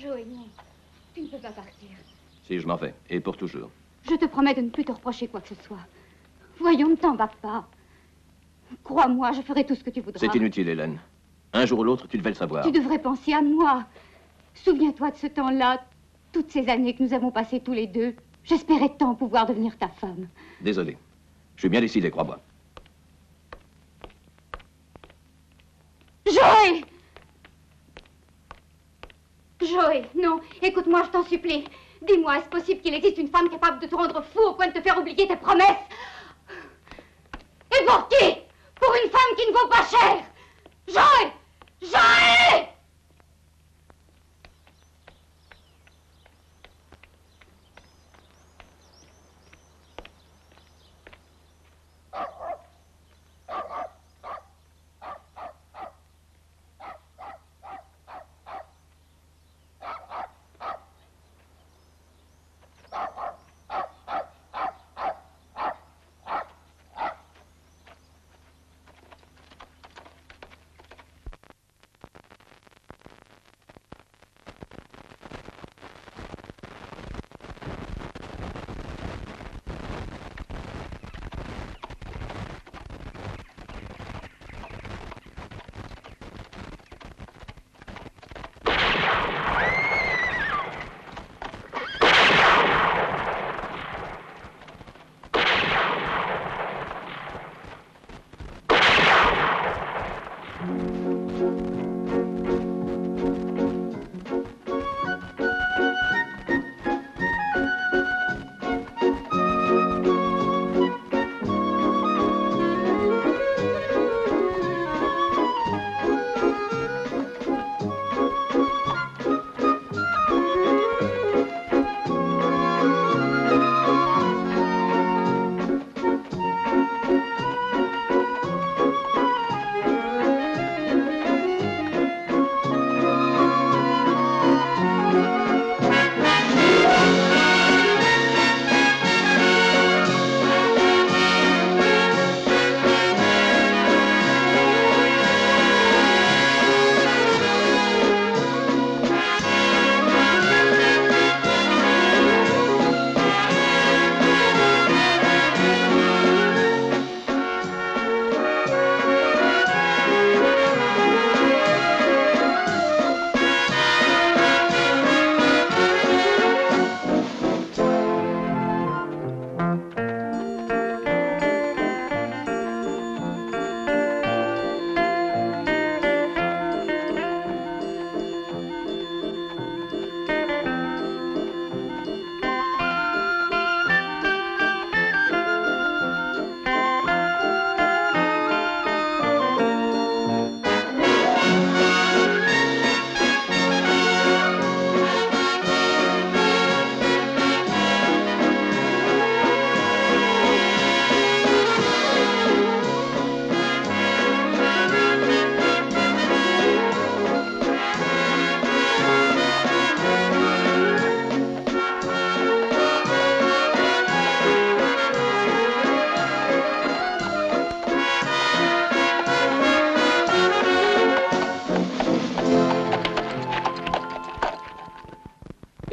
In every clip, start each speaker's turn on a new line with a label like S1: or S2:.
S1: Joey, non. Tu ne peux pas partir.
S2: Si, je m'en vais. Et pour toujours.
S1: Je te promets de ne plus te reprocher quoi que ce soit. Voyons, ne t'en va pas. Crois-moi, je ferai tout ce que tu voudras.
S2: C'est inutile, Hélène. Un jour ou l'autre, tu devais le savoir.
S1: Tu devrais penser à moi. Souviens-toi de ce temps-là, toutes ces années que nous avons passées tous les deux. J'espérais tant pouvoir devenir ta femme.
S2: Désolé. Je suis bien décidé, crois-moi.
S1: Joey! Joey, non, écoute-moi, je t'en supplie. Dis-moi, est-ce possible qu'il existe une femme capable de te rendre fou au point de te faire oublier tes promesses? Et pour qui? Pour une femme qui ne vaut pas cher! Joey! Joey!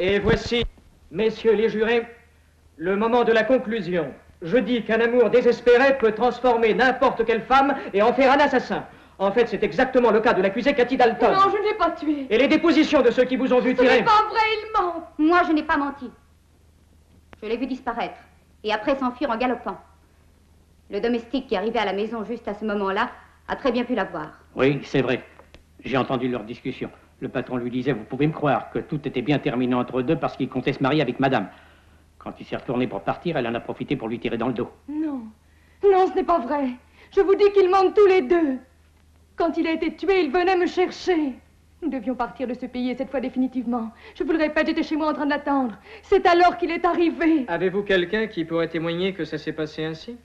S3: Et voici, messieurs les jurés, le moment de la conclusion. Je dis qu'un amour désespéré peut transformer n'importe quelle femme et en faire un assassin. En fait, c'est exactement le cas de l'accusée Cathy Dalton.
S4: Non, je ne l'ai pas tué.
S3: Et les dépositions de ceux qui vous ont vu
S4: Ce
S3: tirer...
S4: n'est pas vrai, il ment.
S1: Moi, je n'ai pas menti. Je l'ai vu disparaître et après s'enfuir en galopant. Le domestique qui arrivait à la maison juste à ce moment-là a très bien pu la voir.
S5: Oui, c'est vrai. J'ai entendu leur discussion. Le patron lui disait, vous pouvez me croire, que tout était bien terminé entre eux deux parce qu'il comptait se marier avec madame. Quand il s'est retourné pour partir, elle en a profité pour lui tirer dans le dos.
S4: Non, non, ce n'est pas vrai. Je vous dis qu'ils mentent tous les deux. Quand il a été tué, il venait me chercher. Nous devions partir de ce pays et cette fois définitivement. Je vous le répète, j'étais chez moi en train d'attendre. C'est alors qu'il est arrivé.
S3: Avez-vous quelqu'un qui pourrait témoigner que ça s'est passé ainsi?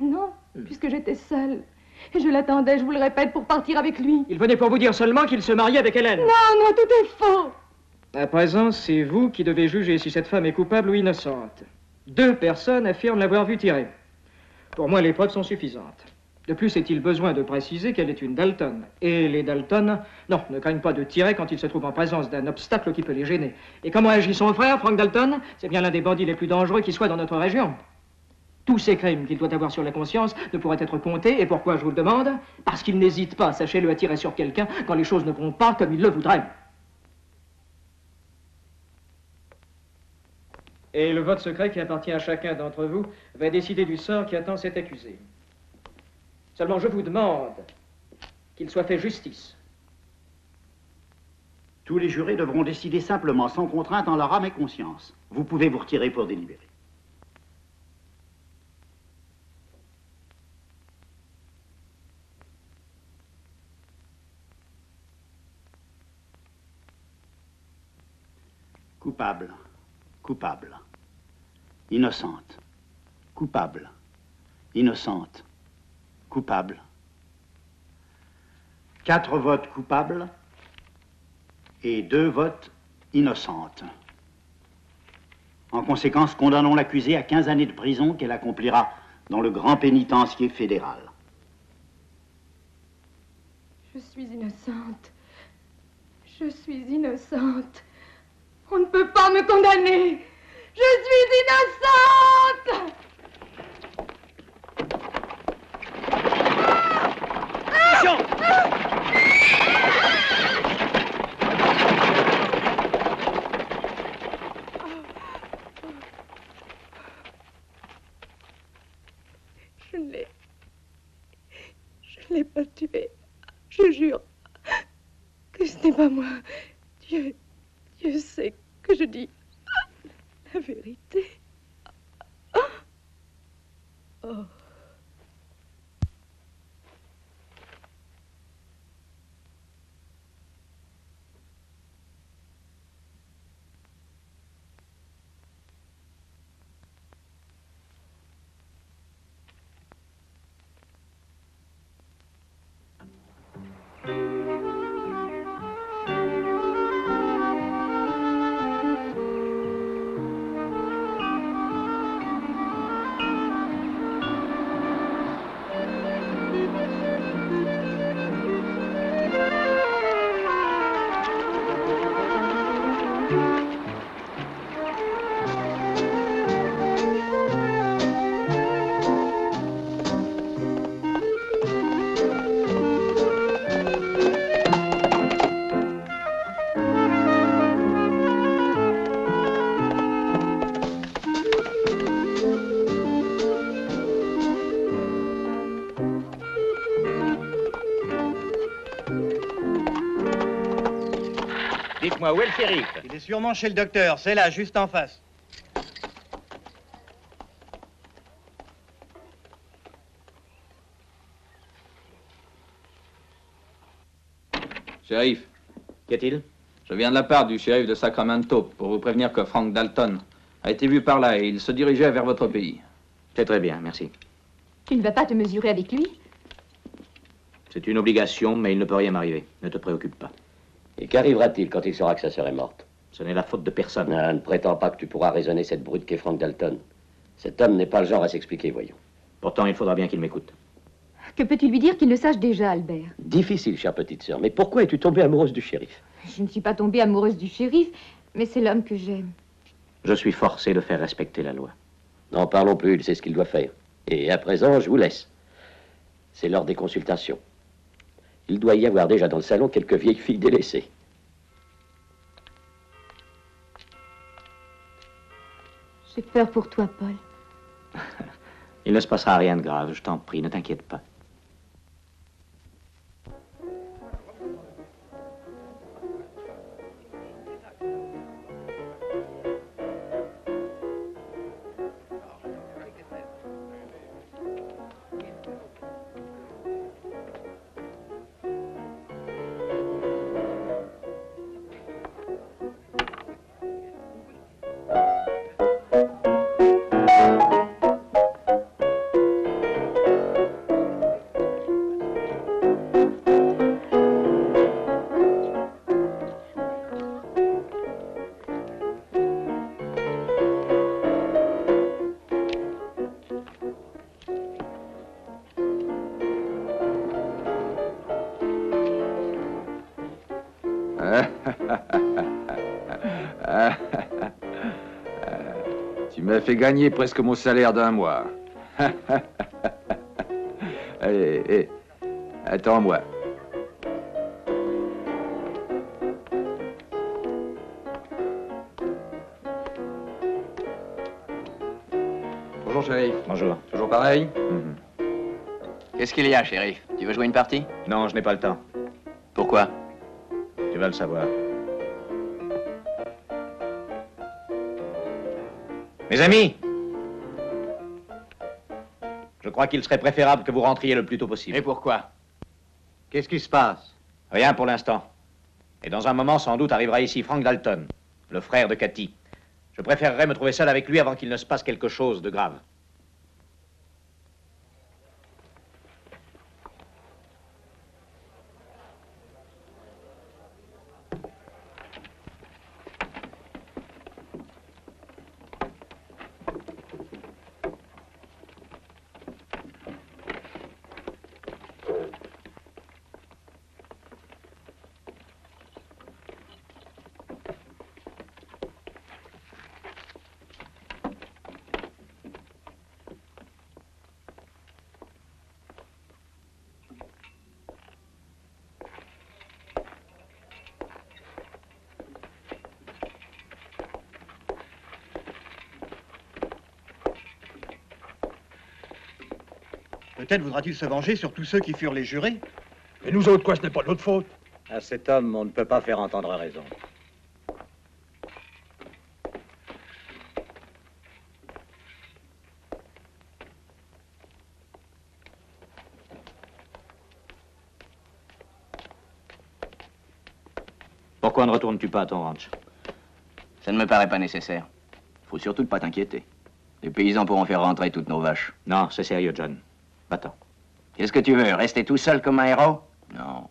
S4: Non, puisque j'étais seule. Et je l'attendais, je vous le répète, pour partir avec lui.
S3: Il venait pour vous dire seulement qu'il se mariait avec Hélène.
S4: Non, non, tout est faux.
S3: À présent, c'est vous qui devez juger si cette femme est coupable ou innocente. 2 personnes affirment l'avoir vu tirer. Pour moi, les preuves sont suffisantes. De plus, est-il besoin de préciser qu'elle est une Dalton. Et les Dalton, non, ne craignent pas de tirer quand ils se trouvent en présence d'un obstacle qui peut les gêner. Et comment agit son frère, Frank Dalton? C'est bien l'un des bandits les plus dangereux qui soit dans notre région. Tous ces crimes qu'il doit avoir sur la conscience ne pourraient être comptés. Et pourquoi je vous le demande? Parce qu'il n'hésite pas, sachez-le, à tirer sur quelqu'un quand les choses ne vont pas comme il le voudrait. Et le vote secret qui appartient à chacun d'entre vous va décider du sort qui attend cet accusé. Seulement, je vous demande qu'il soit fait justice.
S6: Tous les jurés devront décider simplement, sans contrainte, en leur âme et conscience. Vous pouvez vous retirer pour délibérer. Coupable. Coupable. Innocente. Coupable. Innocente. Coupable. 4 votes coupables et 2 votes innocentes. En conséquence, condamnons l'accusée à 15 années de prison qu'elle accomplira dans le grand pénitencier fédéral.
S4: Je suis innocente. Je suis innocente. On ne peut pas me condamner. Je suis innocente! Je ne l'ai pas tué. Je jure que ce n'est pas moi. Dieu sait que je dis la vérité. Oh.
S7: Dites-moi, où est le shérif?
S8: Il est sûrement chez le docteur, c'est là, juste en face.
S9: Shérif.
S5: Qu'y a-t-il?
S9: Je viens de la part du shérif de Sacramento pour vous prévenir que Frank Dalton a été vu par là et il se dirigeait vers votre pays.
S5: C'est très bien, merci.
S4: Tu ne vas pas te mesurer avec lui?
S5: C'est une obligation, mais il ne peut rien m'arriver. Ne te préoccupe pas.
S10: Et qu'arrivera-t-il quand il saura que sa sœur est morte?
S5: Ce n'est la faute de personne.
S10: Non, ne prétends pas que tu pourras raisonner cette brute qu'est Frank Dalton. Cet homme n'est pas le genre à s'expliquer, voyons.
S5: Pourtant, il faudra bien qu'il m'écoute.
S4: Que peux-tu lui dire qu'il le sache déjà, Albert?
S10: Difficile, chère petite sœur, mais pourquoi es-tu tombée amoureuse du shérif?
S4: Je ne suis pas tombée amoureuse du shérif, mais c'est l'homme que j'aime.
S5: Je suis forcé de faire respecter la loi.
S10: N'en parlons plus, il sait ce qu'il doit faire. Et à présent, je vous laisse. C'est l'heure des consultations. Il doit y avoir déjà dans le salon quelques vieilles filles délaissées.
S4: J'ai peur pour toi, Paul.
S5: Il ne se passera rien de grave, je t'en prie, ne t'inquiète pas.
S11: Tu m'as fait gagner presque mon salaire d'un mois. Allez, attends-moi.
S9: Bonjour, shérif.
S6: Bonjour.
S9: Toujours pareil?
S7: Qu'est-ce qu'il y a, shérif? Tu veux jouer une partie?
S6: Non, je n'ai pas le temps.
S7: Pourquoi?
S6: Tu vas le savoir. Mes amis, je crois qu'il serait préférable que vous rentriez le plus tôt possible.
S7: Et pourquoi?
S6: Qu'est-ce qui se passe? Rien pour l'instant. Et dans un moment, sans doute, arrivera ici Frank Dalton, le frère de Cathy. Je préférerais me trouver seul avec lui avant qu'il ne se passe quelque chose de grave.
S8: Peut-être voudra-t-il se venger sur tous ceux qui furent les jurés.
S12: Et nous autres, quoi, ce n'est pas de notre faute.
S6: À cet homme, on ne peut pas faire entendre raison. Pourquoi ne retournes-tu pas à ton ranch?
S7: Ça ne me paraît pas nécessaire. Faut surtout pas t'inquiéter. Les paysans pourront faire rentrer toutes nos vaches.
S6: Non, c'est sérieux, John. Va-t'en.
S7: Qu'est-ce que tu veux? Rester tout seul comme un héros? Non.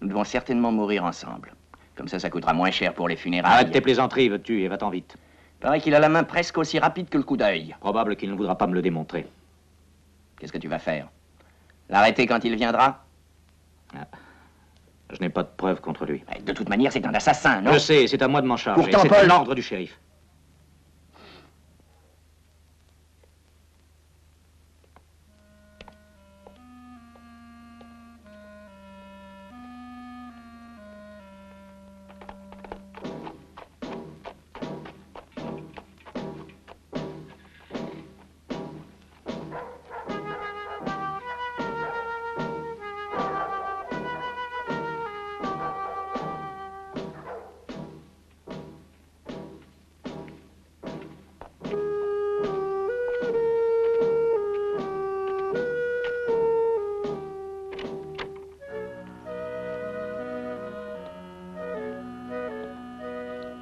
S7: Nous devons certainement mourir ensemble. Comme ça coûtera moins cher pour les funérailles.
S6: Arrête tes plaisanteries, veux-tu, et va-t'en vite.
S7: Paraît qu'il a la main presque aussi rapide que le coup d'œil.
S6: Probable qu'il ne voudra pas me le démontrer.
S7: Qu'est-ce que tu vas faire? L'arrêter quand il viendra?
S6: Je n'ai pas de preuves contre lui.
S7: De toute manière, c'est un assassin, non?
S6: Je sais, c'est à moi de m'en charger.
S7: Pourtant,
S6: c'est
S7: Paul...
S6: l'ordre du shérif.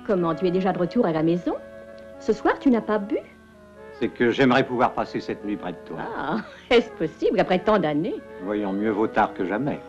S13: Comment, tu es déjà de retour à la maison? Ce soir, tu n'as pas bu?
S6: C'est que j'aimerais pouvoir passer cette nuit près de toi.
S13: Ah, est-ce possible après tant d'années?
S6: Voyons, mieux vaut tard que jamais.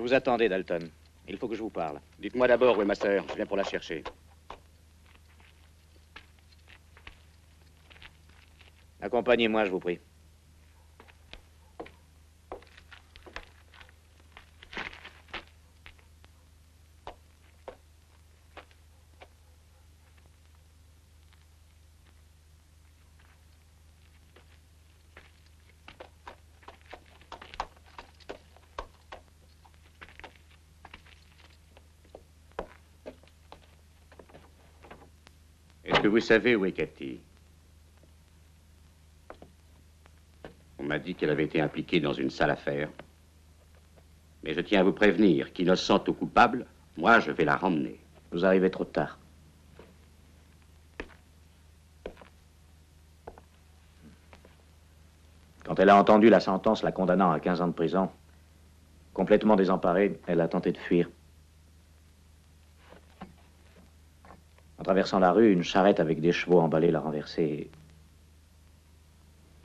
S14: vous attendais, Dalton. Il faut que je vous parle.
S15: Dites-moi d'abord où est ma sœur. Je viens pour la chercher.
S14: Accompagnez-moi, je vous prie.
S15: Est-ce que vous savez où est Cathy? On m'a dit qu'elle avait été impliquée dans une sale affaire. Mais je tiens à vous prévenir qu'innocente ou coupable, moi, je vais la ramener.
S14: Vous arrivez trop tard.
S5: Quand elle a entendu la sentence la condamnant à 15 ans de prison, complètement désemparée, elle a tenté de fuir. En traversant la rue, une charrette avec des chevaux emballés l'a renversée.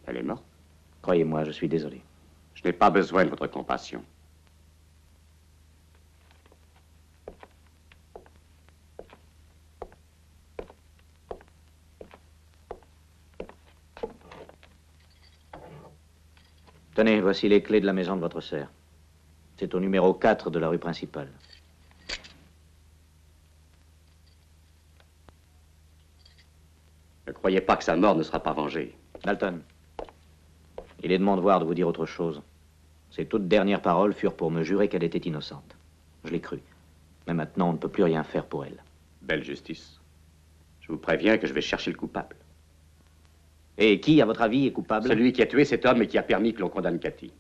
S15: Elle est morte?
S5: Croyez-moi, je suis désolé.
S15: Je n'ai pas besoin de votre compassion.
S5: Tenez, voici les clés de la maison de votre sœur. C'est au numéro 4 de la rue principale.
S15: Ne croyez pas que sa mort ne sera pas vengée.
S5: Dalton, il est de mon devoir de vous dire autre chose. Ses toutes dernières paroles furent pour me jurer qu'elle était innocente. Je l'ai cru. Mais maintenant, on ne peut plus rien faire pour elle.
S15: Belle justice. Je vous préviens que je vais chercher le coupable.
S5: Et qui, à votre avis, est coupable?
S15: Celui qui a tué cet homme et qui a permis que l'on condamne Cathy.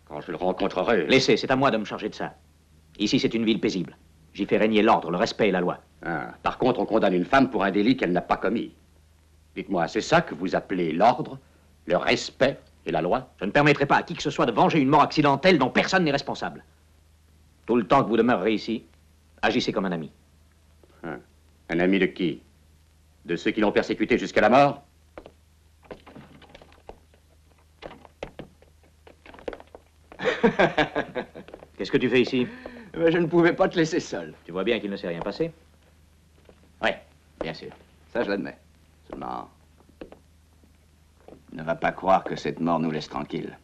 S15: Quand je le rencontrerai...
S5: Laissez, c'est à moi de me charger de ça. Ici, c'est une ville paisible. J'y fais régner l'ordre, le respect et la loi.
S15: Ah, par contre, on condamne une femme pour un délit qu'elle n'a pas commis. Dites-moi, c'est ça que vous appelez l'ordre, le respect et la loi?
S5: Je ne permettrai pas à qui que ce soit de venger une mort accidentelle dont personne n'est responsable. Tout le temps que vous demeurerez ici, agissez comme un ami.
S15: Ah, un ami de qui? De ceux qui l'ont persécuté jusqu'à la mort?
S5: Qu'est-ce que tu fais ici?
S7: Je ne pouvais pas te laisser seul.
S5: Tu vois bien qu'il ne s'est rien passé?
S7: Oui, bien sûr. Ça, je l'admets. Seulement, ne va pas croire que cette mort nous laisse tranquilles.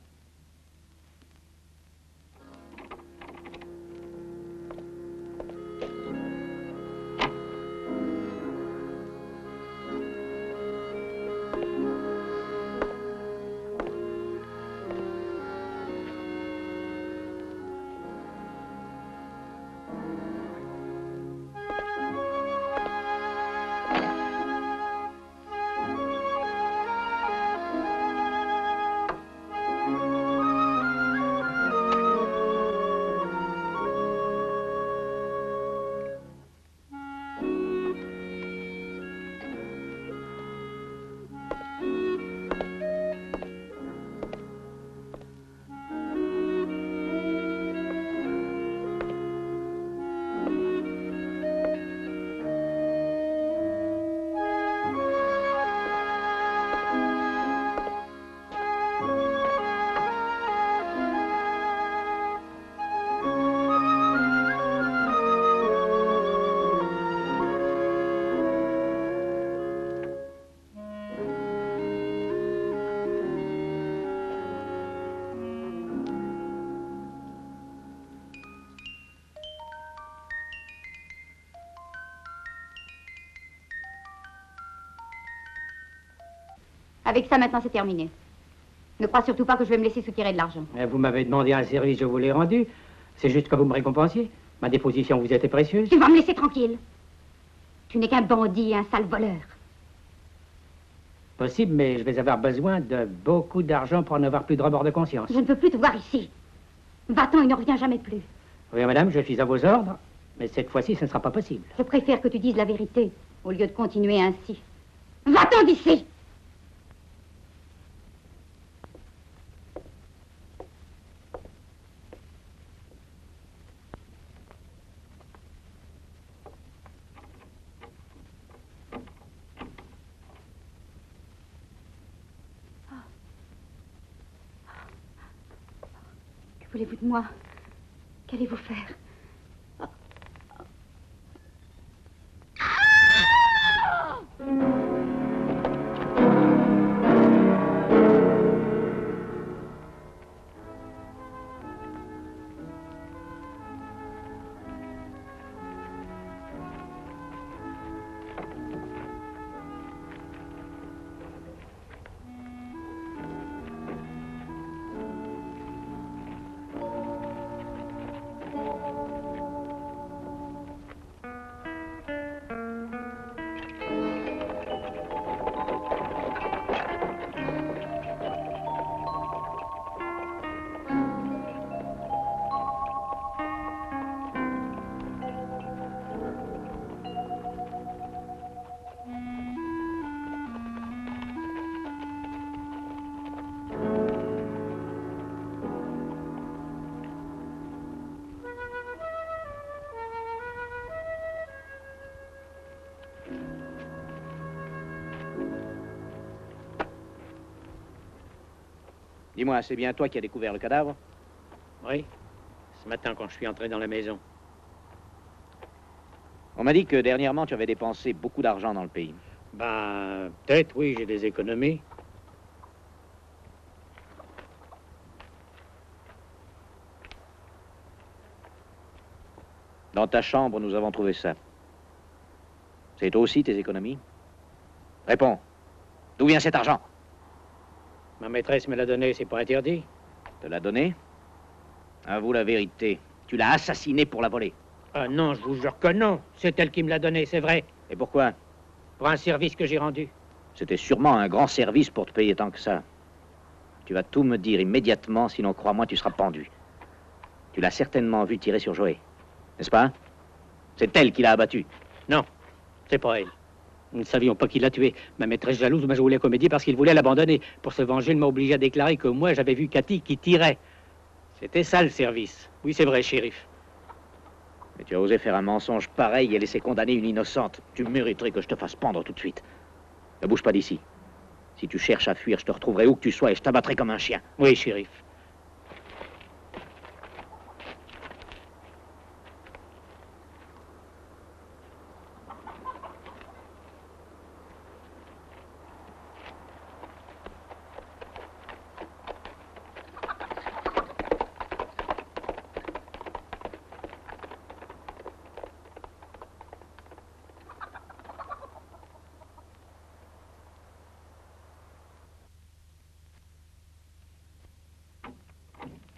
S1: Avec ça, maintenant, c'est terminé. Ne crois surtout pas que je vais me laisser soutirer de l'argent.
S5: Vous m'avez demandé un service, je vous l'ai rendu. C'est juste que vous me récompensiez. Ma déposition vous était précieuse.
S1: Tu vas me laisser tranquille. Tu n'es qu'un bandit et un sale voleur.
S5: Possible, mais je vais avoir besoin de beaucoup d'argent pour n'avoir plus de remords de conscience.
S1: Je ne peux plus te voir ici. Va-t'en et ne reviens jamais plus.
S5: Oui, madame, je suis à vos ordres, mais cette fois-ci, ce ne sera pas possible.
S1: Je préfère que tu dises la vérité, au lieu de continuer ainsi. Va-t'en d'ici! voulez-vous de moi? Qu'allez-vous faire?
S14: Dis-moi, c'est bien toi qui as découvert le cadavre?
S5: Oui, ce matin quand je suis entré dans la maison.
S14: On m'a dit que dernièrement tu avais dépensé beaucoup d'argent dans le pays.
S5: Ben, peut-être, oui, j'ai des économies.
S14: Dans ta chambre, nous avons trouvé ça. C'est toi aussi tes économies? Réponds. D'où vient cet argent?
S5: Ma maîtresse me l'a donné, c'est pas interdit.
S14: Te l'a donné? Avoue la vérité. Tu l'as assassiné pour la voler.
S5: Ah non, je vous jure que non. C'est elle qui me l'a donné, c'est vrai.
S14: Et pourquoi?
S5: Pour un service que j'ai rendu.
S14: C'était sûrement un grand service pour te payer tant que ça. Tu vas tout me dire immédiatement, sinon crois-moi, tu seras pendu. Tu l'as certainement vu tirer sur Joé, n'est-ce pas? C'est elle qui l'a abattu.
S5: Non, c'est pas elle. Nous ne savions pas qui l'a tué. Ma maîtresse jalouse m'a joué la comédie parce qu'il voulait l'abandonner. Pour se venger, il m'a obligé à déclarer que moi, j'avais vu Cathy qui tirait. C'était ça le service. Oui, c'est vrai, shérif.
S14: Mais tu as osé faire un mensonge pareil et laisser condamner une innocente. Tu mériterais que je te fasse pendre tout de suite. Ne bouge pas d'ici. Si tu cherches à fuir, je te retrouverai où que tu sois et je t'abattrai comme un chien.
S5: Oui, shérif.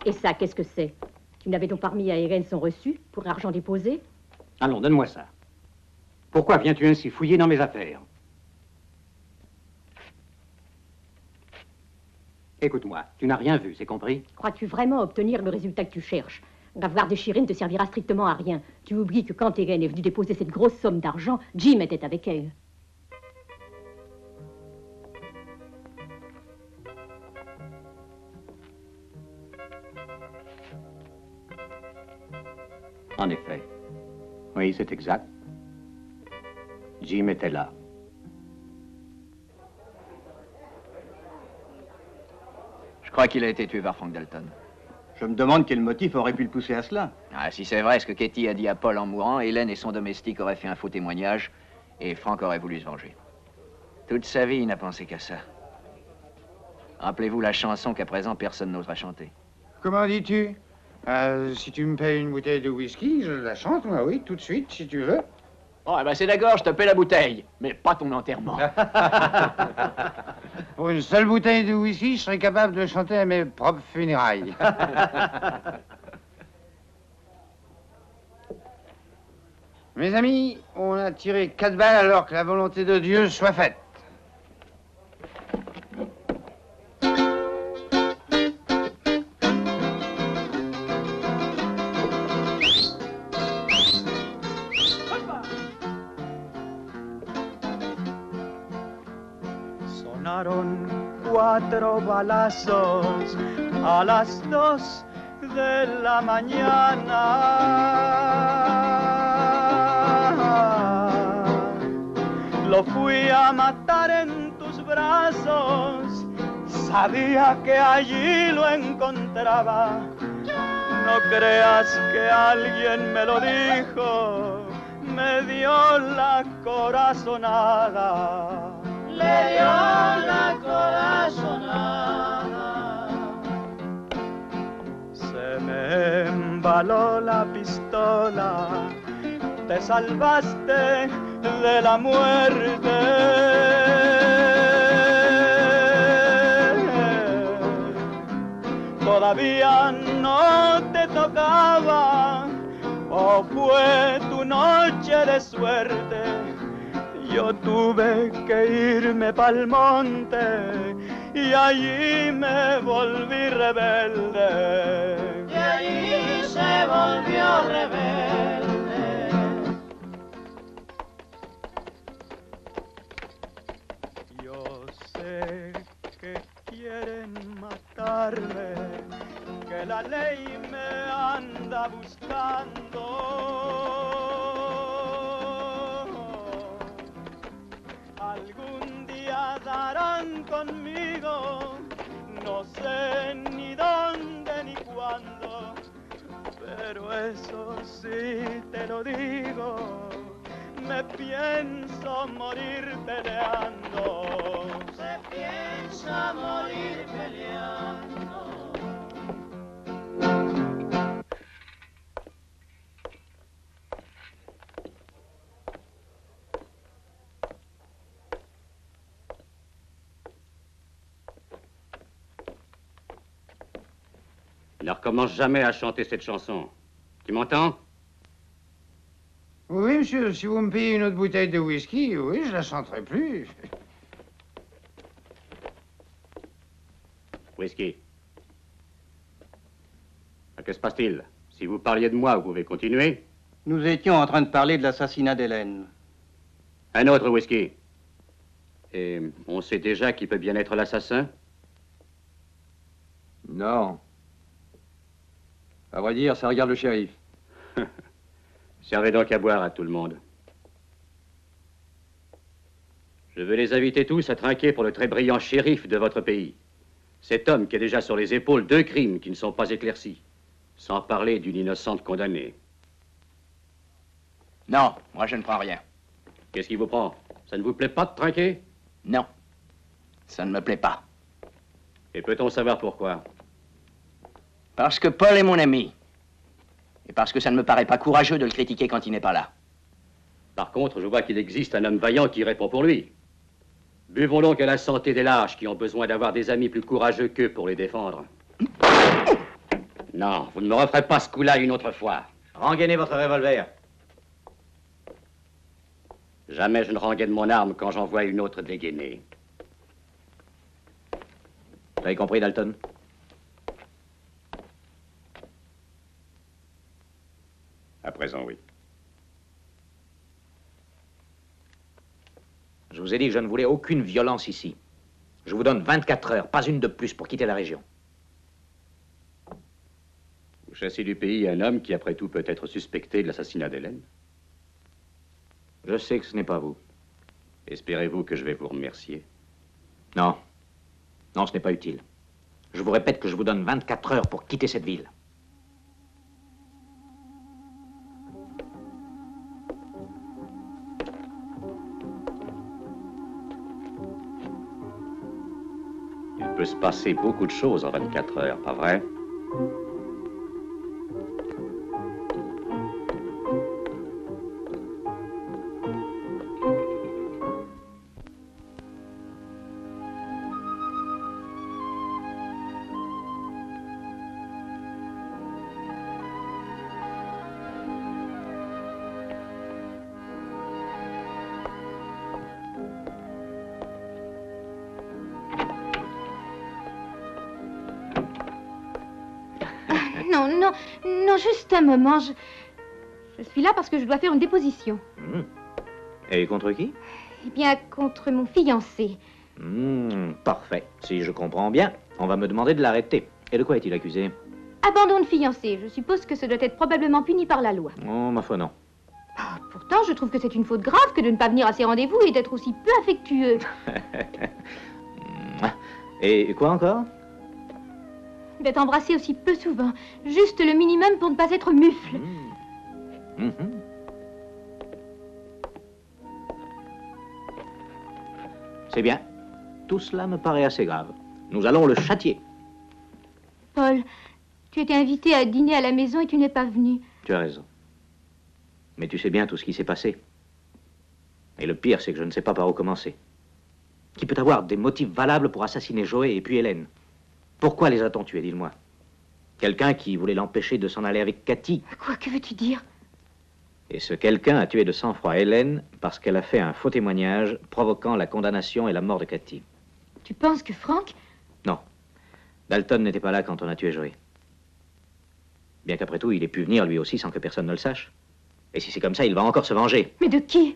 S13: Et ça, qu'est-ce que c'est? Tu n'avais donc pas remis à Irène son reçu pour argent déposé?
S5: Allons, donne-moi ça. Pourquoi viens-tu ainsi fouiller dans mes affaires? Écoute-moi, tu n'as rien vu, c'est compris?
S13: Crois-tu vraiment obtenir le résultat que tu cherches? L'avoir déchiré ne te servira strictement à rien. Tu oublies que quand Irène est venue déposer cette grosse somme d'argent, Jim était avec elle.
S6: En effet. Oui, c'est exact. Jim était là.
S7: Je crois qu'il a été tué par Frank Dalton.
S8: Je me demande quel motif aurait pu le pousser à cela.
S7: Ah, si c'est vrai ce que Katie a dit à Paul en mourant, Hélène et son domestique auraient fait un faux témoignage et Frank aurait voulu se venger. Toute sa vie, il n'a pensé qu'à ça. Rappelez-vous la chanson qu'à présent personne n'osera chanter.
S16: Comment dis-tu? Si tu me payes une bouteille de whisky, je la chante, moi, oui, tout de suite, si tu veux.
S7: Bon, eh ben c'est d'accord, je te paie la bouteille, mais pas ton enterrement.
S16: Pour une seule bouteille de whisky, je serais capable de chanter à mes propres funérailles. Mes amis, on a tiré 4 balles alors que la volonté de Dieu soit faite.
S17: Sonaron 4 balazos a las 2 de la mañana. Lo fui a matar en tus brazos, sabía que allí lo encontraba, No creas que alguien me lo dijo, me dio la corazonada. Le dio la corazonada. Se me embaló la pistola, te salvaste de la muerte. Todavía no te tocaba, o fue tu noche de suerte. Yo tuve que irme pa'l monte y allí me volví rebelde. Y allí se volvió rebelde. Yo sé que quieren matarme, que la ley me anda buscando. Algún día darán conmigo, no sé ni dónde ni cuándo, pero eso sí te lo digo, me pienso morir peleando. Se piensa morir peleando.
S15: Ne recommence jamais à chanter cette chanson. Tu m'entends?
S16: Oui, monsieur, si vous me payez une autre bouteille de whisky, oui, je la chanterai plus.
S15: Whisky. Que se passe-t-il? Si vous parliez de moi, vous pouvez continuer.
S17: Nous étions en train de parler de l'assassinat d'Hélène.
S15: Un autre whisky. Et on sait déjà qui peut bien être l'assassin?
S11: Non. À vrai dire, ça regarde le shérif.
S15: Servez donc à boire à tout le monde. Je veux les inviter tous à trinquer pour le très brillant shérif de votre pays. Cet homme qui a déjà sur les épaules 2 crimes qui ne sont pas éclaircis. Sans parler d'une innocente condamnée.
S7: Non, moi je ne prends rien.
S15: Qu'est-ce qui vous prend? Ça ne vous plaît pas de trinquer?
S7: Non, ça ne me plaît pas.
S15: Et peut-on savoir pourquoi?
S7: Parce que Paul est mon ami. Et parce que ça ne me paraît pas courageux de le critiquer quand il n'est pas là.
S15: Par contre, je vois qu'il existe un homme vaillant qui répond pour lui. Buvons donc à la santé des lâches qui ont besoin d'avoir des amis plus courageux qu'eux pour les défendre. Non, vous ne me referez pas ce coup-là une autre fois.
S14: Rengainez votre revolver.
S15: Jamais je ne rengaine mon arme quand j'en vois une autre dégainée.
S14: Vous avez compris, Dalton?
S15: À présent, oui.
S14: Je vous ai dit que je ne voulais aucune violence ici. Je vous donne 24 heures, pas une de plus, pour quitter la région.
S15: Vous chassez du pays un homme qui, après tout, peut être suspecté de l'assassinat d'Hélène?
S14: Je sais que ce n'est pas vous.
S15: Espérez-vous que je vais vous remercier?
S14: Non. Non, ce n'est pas utile. Je vous répète que je vous donne 24 heures pour quitter cette ville.
S15: Il peut se passer beaucoup de choses en 24 heures, pas vrai?
S1: Non, juste un moment. Je suis là parce que je dois faire une déposition.
S14: Et contre qui?
S1: Eh bien, contre mon fiancé.
S14: Parfait. Si je comprends bien, on va me demander de l'arrêter. Et de quoi est-il accusé?
S1: Abandon de fiancé. Je suppose que ce doit être probablement puni par la loi.
S14: Oh, ma foi, non.
S1: Pourtant, je trouve que c'est une faute grave que de ne pas venir à ses rendez-vous et d'être aussi peu affectueux.
S14: Et quoi encore?
S4: Il va t'embrasser aussi peu souvent. Juste le minimum pour ne pas être mufle.
S14: C'est bien. Tout cela me paraît assez grave. Nous allons le châtier.
S4: Paul, tu étais invité à dîner à la maison et tu n'es pas venu.
S14: Tu as raison. Mais tu sais bien tout ce qui s'est passé. Et le pire, c'est que je ne sais pas par où commencer. Qui peut avoir des motifs valables pour assassiner Joé et puis Hélène? Pourquoi les a-t-on tués, dis-le-moi? Quelqu'un qui voulait l'empêcher de s'en aller avec Cathy.
S4: Quoi, que veux-tu dire?
S14: Et ce quelqu'un a tué de sang-froid Hélène parce qu'elle a fait un faux témoignage provoquant la condamnation et la mort de Cathy.
S4: Tu penses que Franck...
S14: Non. Dalton n'était pas là quand on a tué Joé. Bien qu'après tout, il ait pu venir lui aussi sans que personne ne le sache. Et si c'est comme ça, il va encore se venger.
S4: Mais de qui?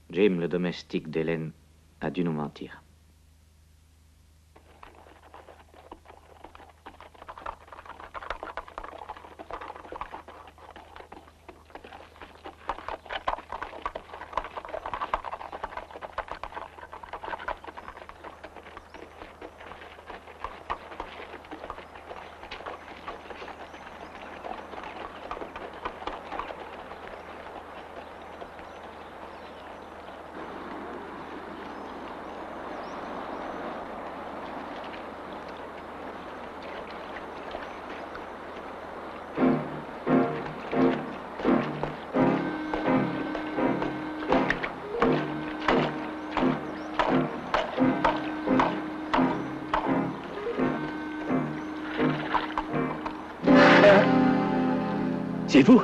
S14: Jim, le domestique d'Hélène, a dû nous mentir.
S5: C'est vous?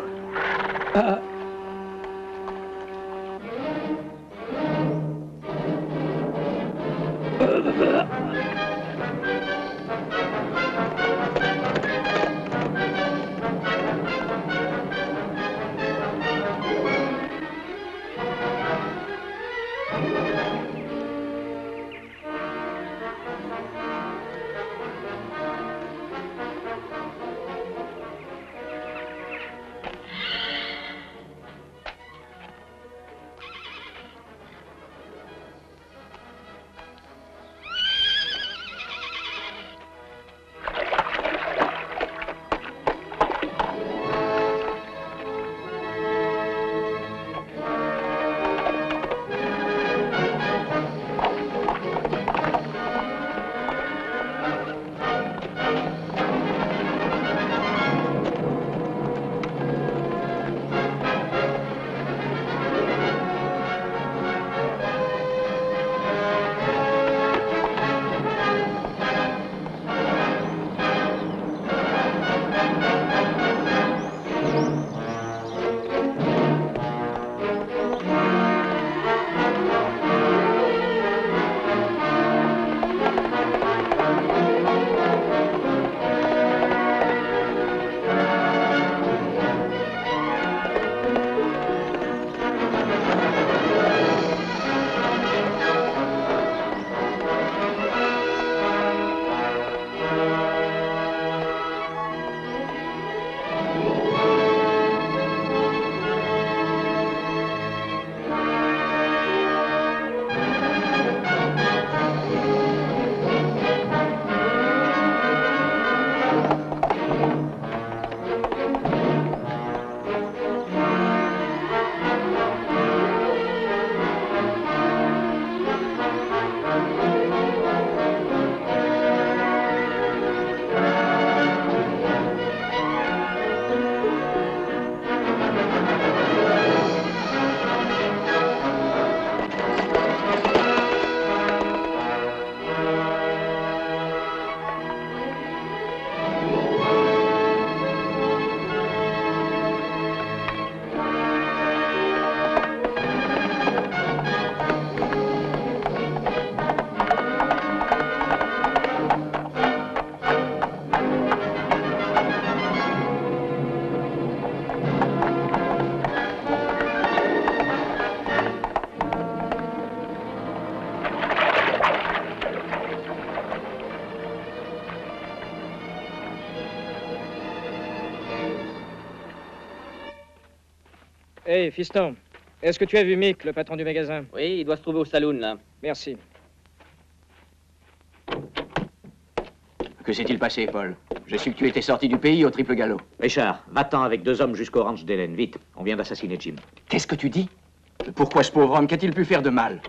S3: Hé, fiston, est-ce que tu as vu Mick, le patron du magasin?
S5: Oui, il doit se trouver au saloon, là.
S3: Merci.
S7: Que s'est-il passé, Paul? Je suis que tu étais sorti du pays au triple galop.
S14: Richard, va-t'en avec 2 hommes jusqu'au ranch d'Hélène. Vite, on vient d'assassiner Jim.
S7: Qu'est-ce que tu dis? Pourquoi ce pauvre homme? Qu'a-t-il pu faire de mal?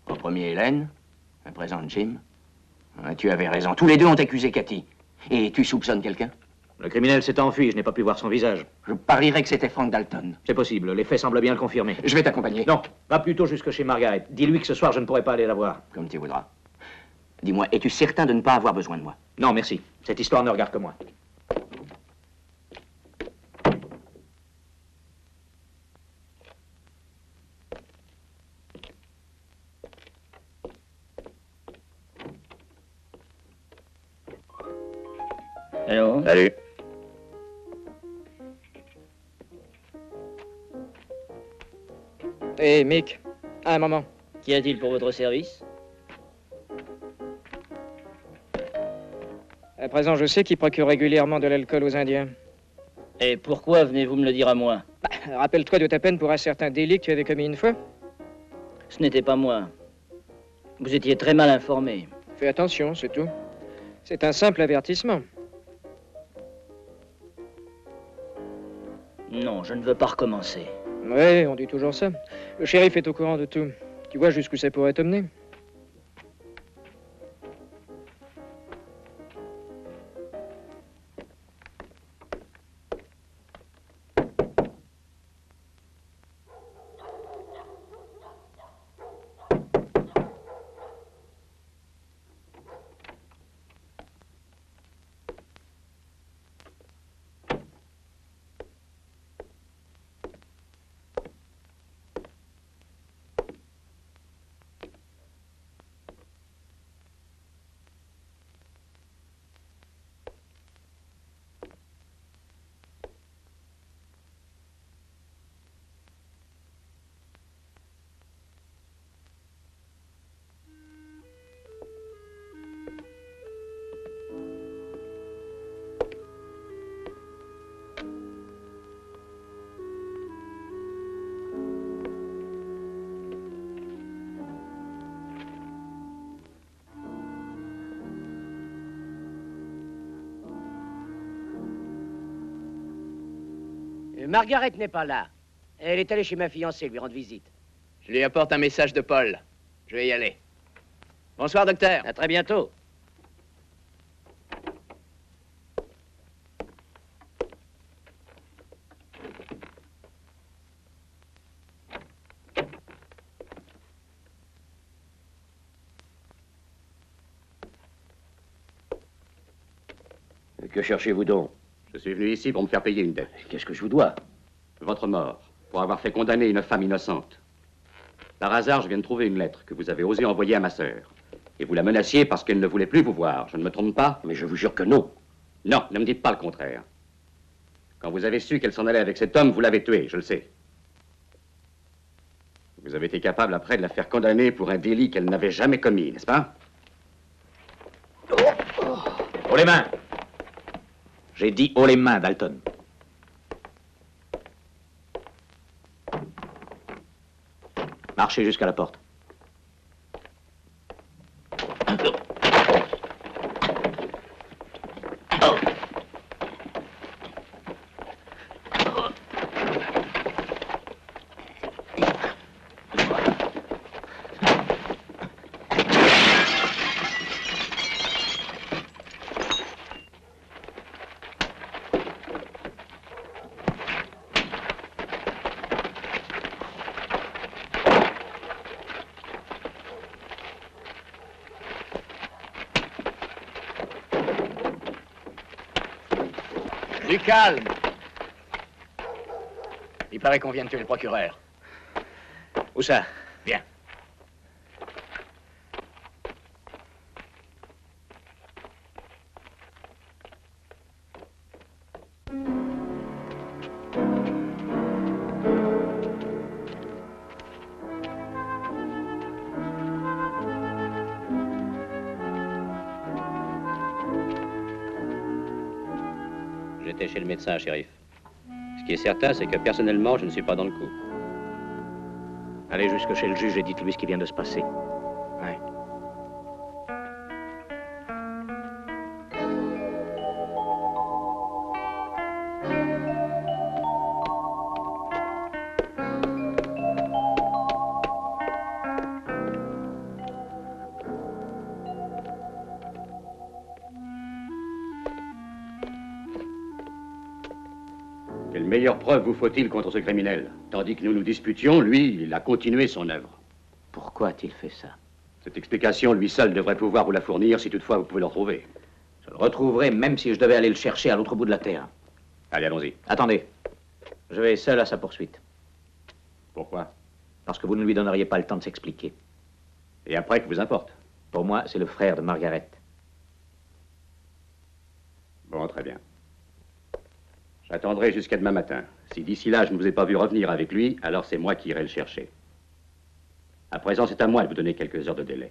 S7: Au premier, Hélène. À présent, Jim. Ah, tu avais raison. Tous les deux ont accusé Cathy. Et tu soupçonnes quelqu'un?
S14: Le criminel s'est enfui, je n'ai pas pu voir son visage.
S7: Je parierais que c'était Frank Dalton.
S14: C'est possible, les faits semblent bien le confirmer.
S7: Je vais t'accompagner.
S14: Non, va plutôt jusque chez Margaret. Dis-lui que ce soir, je ne pourrai pas aller la voir.
S7: Comme tu voudras. Dis-moi, es-tu certain de ne pas avoir besoin de moi?
S14: Non, merci. Cette histoire ne regarde que moi.
S18: Allô?
S14: Salut.
S3: Hé, Mick. Un moment.
S18: Qu'y a-t-il pour votre service?
S3: À présent, je sais qui procure régulièrement de l'alcool aux Indiens.
S18: Et pourquoi venez-vous me le dire à moi?
S3: Rappelle-toi de ta peine pour un certain délit que tu avais commis une fois.
S18: Ce n'était pas moi. Vous étiez très mal informé.
S3: Fais attention, c'est tout. C'est un simple avertissement.
S18: Non, je ne veux pas recommencer.
S3: Ouais, on dit toujours ça. Le shérif est au courant de tout. Tu vois jusqu'où ça pourrait t'emmener?
S19: Margaret n'est pas là. Elle est allée chez ma fiancée lui rendre visite.
S7: Je lui apporte un message de Paul. Je vais y aller. Bonsoir, docteur.
S19: À très bientôt.
S10: Que cherchez-vous donc?
S15: Je suis venu ici pour me faire payer une dette.
S10: Qu'est-ce que je vous dois?
S15: Votre mort, pour avoir fait condamner une femme innocente. Par hasard, je viens de trouver une lettre que vous avez osé envoyer à ma sœur. Et vous la menaciez parce qu'elle ne voulait plus vous voir. Je ne me trompe pas?
S10: Mais je vous jure que non.
S15: Non, ne me dites pas le contraire. Quand vous avez su qu'elle s'en allait avec cet homme, vous l'avez tuée, je le sais. Vous avez été capable après de la faire condamner pour un délit qu'elle n'avait jamais commis, n'est-ce pas?
S14: Haut les mains! J'ai dit haut les mains, Dalton. Marchez jusqu'à la porte.
S7: Du calme. Il paraît qu'on vient de tuer le procureur.
S14: Où ça?
S7: Viens.
S15: J'étais chez le médecin, shérif. Ce qui est certain, c'est que personnellement, je ne suis pas dans le coup.
S14: Allez jusque chez le juge et dites-lui ce qui vient de se passer.
S7: Ouais.
S15: Quelle meilleure preuve vous faut-il contre ce criminel? Tandis que nous nous disputions, lui, il a continué son œuvre.
S14: Pourquoi a-t-il fait ça?
S15: Cette explication, lui seul, devrait pouvoir vous la fournir si toutefois vous pouvez le retrouver.
S14: Je le retrouverai même si je devais aller le chercher à l'autre bout de la terre.
S15: Allez, allons-y.
S14: Attendez. Je vais seul à sa poursuite.
S15: Pourquoi?
S14: Parce que vous ne lui donneriez pas le temps de s'expliquer.
S15: Et après, que vous importe?
S14: Pour moi, c'est le frère de Margaret.
S15: Bon, très bien. J'attendrai jusqu'à demain matin. Si d'ici là, je ne vous ai pas vu revenir avec lui, alors c'est moi qui irai le chercher. À présent, c'est à moi de vous donner quelques heures de délai.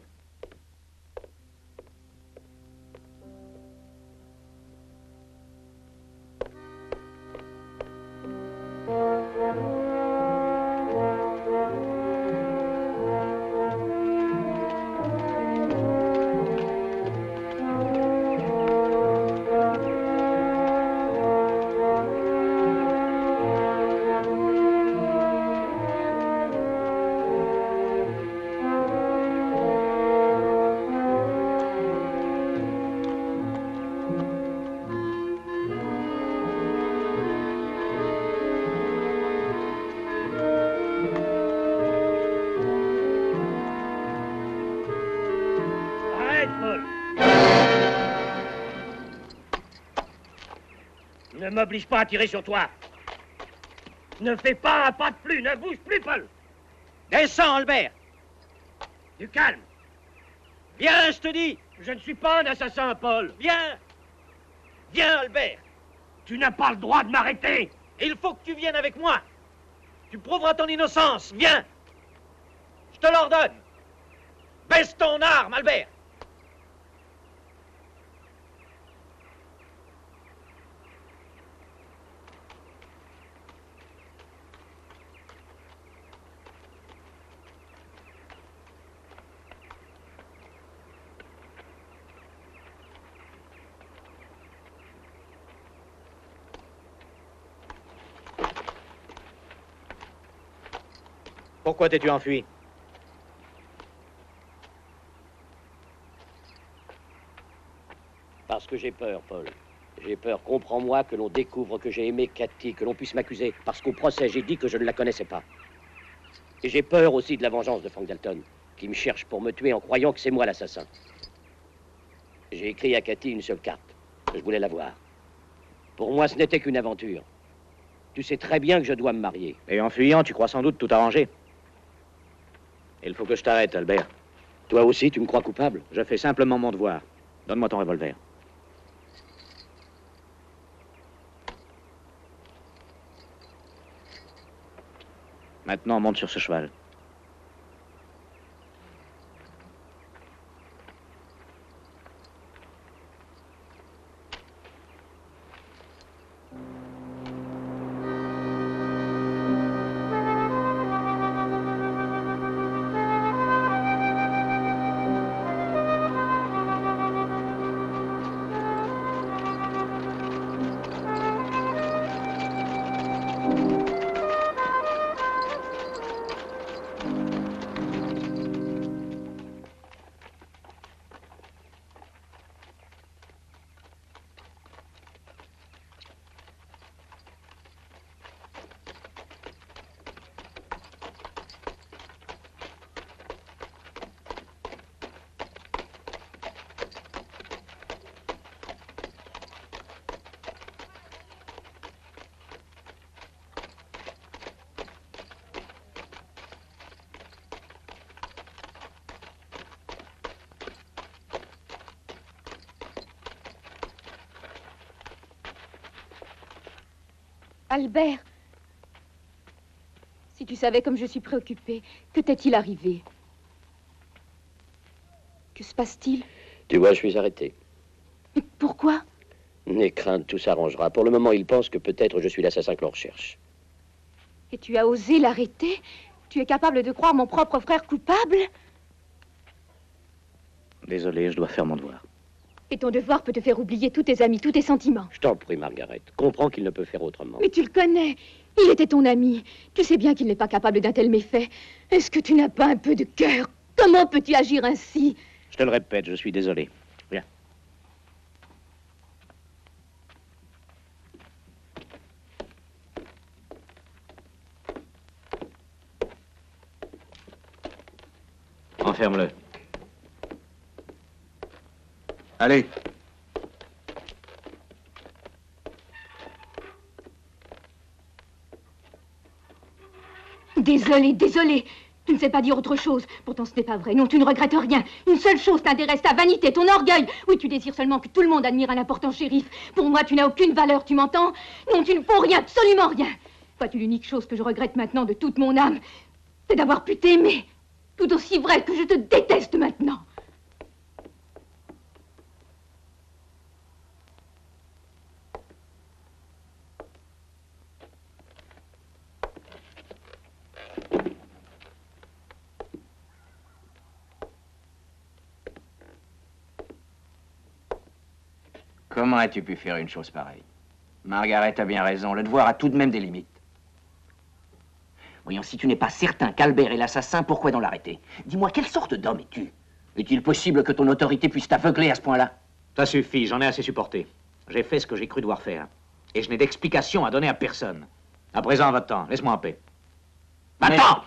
S19: Ne m'oblige pas à tirer sur toi. Ne fais pas un pas de plus, ne bouge plus, Paul. Descends, Albert. Du calme. Viens, je te dis. Je ne suis pas un assassin, Paul. Viens. Viens, Albert. Tu n'as pas le droit de m'arrêter. Il faut que tu viennes avec moi. Tu prouveras ton innocence. Viens. Je te l'ordonne. Baisse ton arme, Albert.
S14: Pourquoi t'es-tu enfui?
S18: Parce que j'ai peur, Paul. J'ai peur, comprends-moi, que l'on découvre que j'ai aimé Cathy, que l'on puisse m'accuser, parce qu'au procès, j'ai dit que je ne la connaissais pas. Et j'ai peur aussi de la vengeance de Frank Dalton, qui me cherche pour me tuer en croyant que c'est moi l'assassin. J'ai écrit à Cathy une seule carte. Je voulais la voir. Pour moi, ce n'était qu'une aventure. Tu sais très bien que je dois me marier.
S14: Et en fuyant, tu crois sans doute tout arranger. Il faut que je t'arrête, Albert.
S18: Toi aussi, tu me crois coupable?
S14: Je fais simplement mon devoir. Donne-moi ton revolver. Maintenant, monte sur ce cheval.
S4: Albert, si tu savais comme je suis préoccupée, que t'est-il arrivé? Que se passe-t-il?
S18: Tu vois, je suis arrêté.
S4: Mais pourquoi?
S18: N'aie crainte, tout s'arrangera. Pour le moment, il pense que peut-être je suis l'assassin que l'on recherche.
S4: Et tu as osé l'arrêter? Tu es capable de croire mon propre frère coupable?
S14: Désolé, je dois faire mon devoir.
S4: Et ton devoir peut te faire oublier tous tes amis, tous tes sentiments.
S18: Je t'en prie, Margaret. Comprends qu'il ne peut faire autrement.
S4: Mais tu le connais. Il était ton ami. Tu sais bien qu'il n'est pas capable d'un tel méfait. Est-ce que tu n'as pas un peu de cœur? Comment peux-tu agir ainsi?
S14: Je te le répète, je suis désolé. Viens. enferme-le.
S8: Allez.
S13: Désolée, désolée. Tu ne sais pas dire autre chose. Pourtant, ce n'est pas vrai. Non, tu ne regrettes rien. Une seule chose t'intéresse, ta vanité, ton orgueil. Oui, tu désires seulement que tout le monde admire un important shérif. Pour moi, tu n'as aucune valeur, tu m'entends? Non, tu ne vaux rien, absolument rien. Vois-tu, l'unique chose que je regrette maintenant de toute mon âme, c'est d'avoir pu t'aimer. Tout aussi vrai que je te déteste maintenant.
S7: Comment as-tu pu faire une chose pareille? Margaret a bien raison, le devoir a tout de même des limites. Voyons, si tu n'es pas certain qu'Albert est l'assassin, pourquoi donc l'arrêter? Dis-moi, quelle sorte d'homme es-tu? Est-il possible que ton autorité puisse t'aveugler à ce point-là?
S14: Ça suffit, j'en ai assez supporté. J'ai fait ce que j'ai cru devoir faire. Et je n'ai d'explication à donner à personne. À présent, va-t'en, laisse-moi en paix. Va-t'en!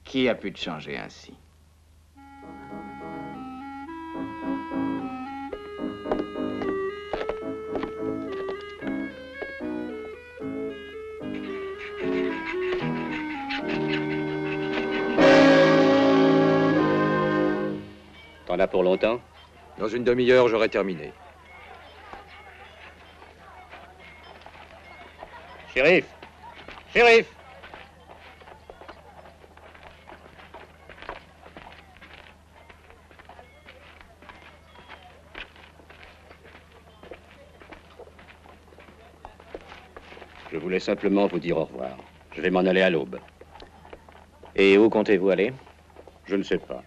S7: Qui a pu te changer ainsi?
S15: T'en as pour longtemps?
S11: Dans une demi-heure, j'aurai terminé.
S19: Shérif! Shérif!
S15: Je voulais simplement vous dire au revoir. Je vais m'en aller à l'aube.
S14: Et où comptez-vous aller?
S15: Je ne sais pas.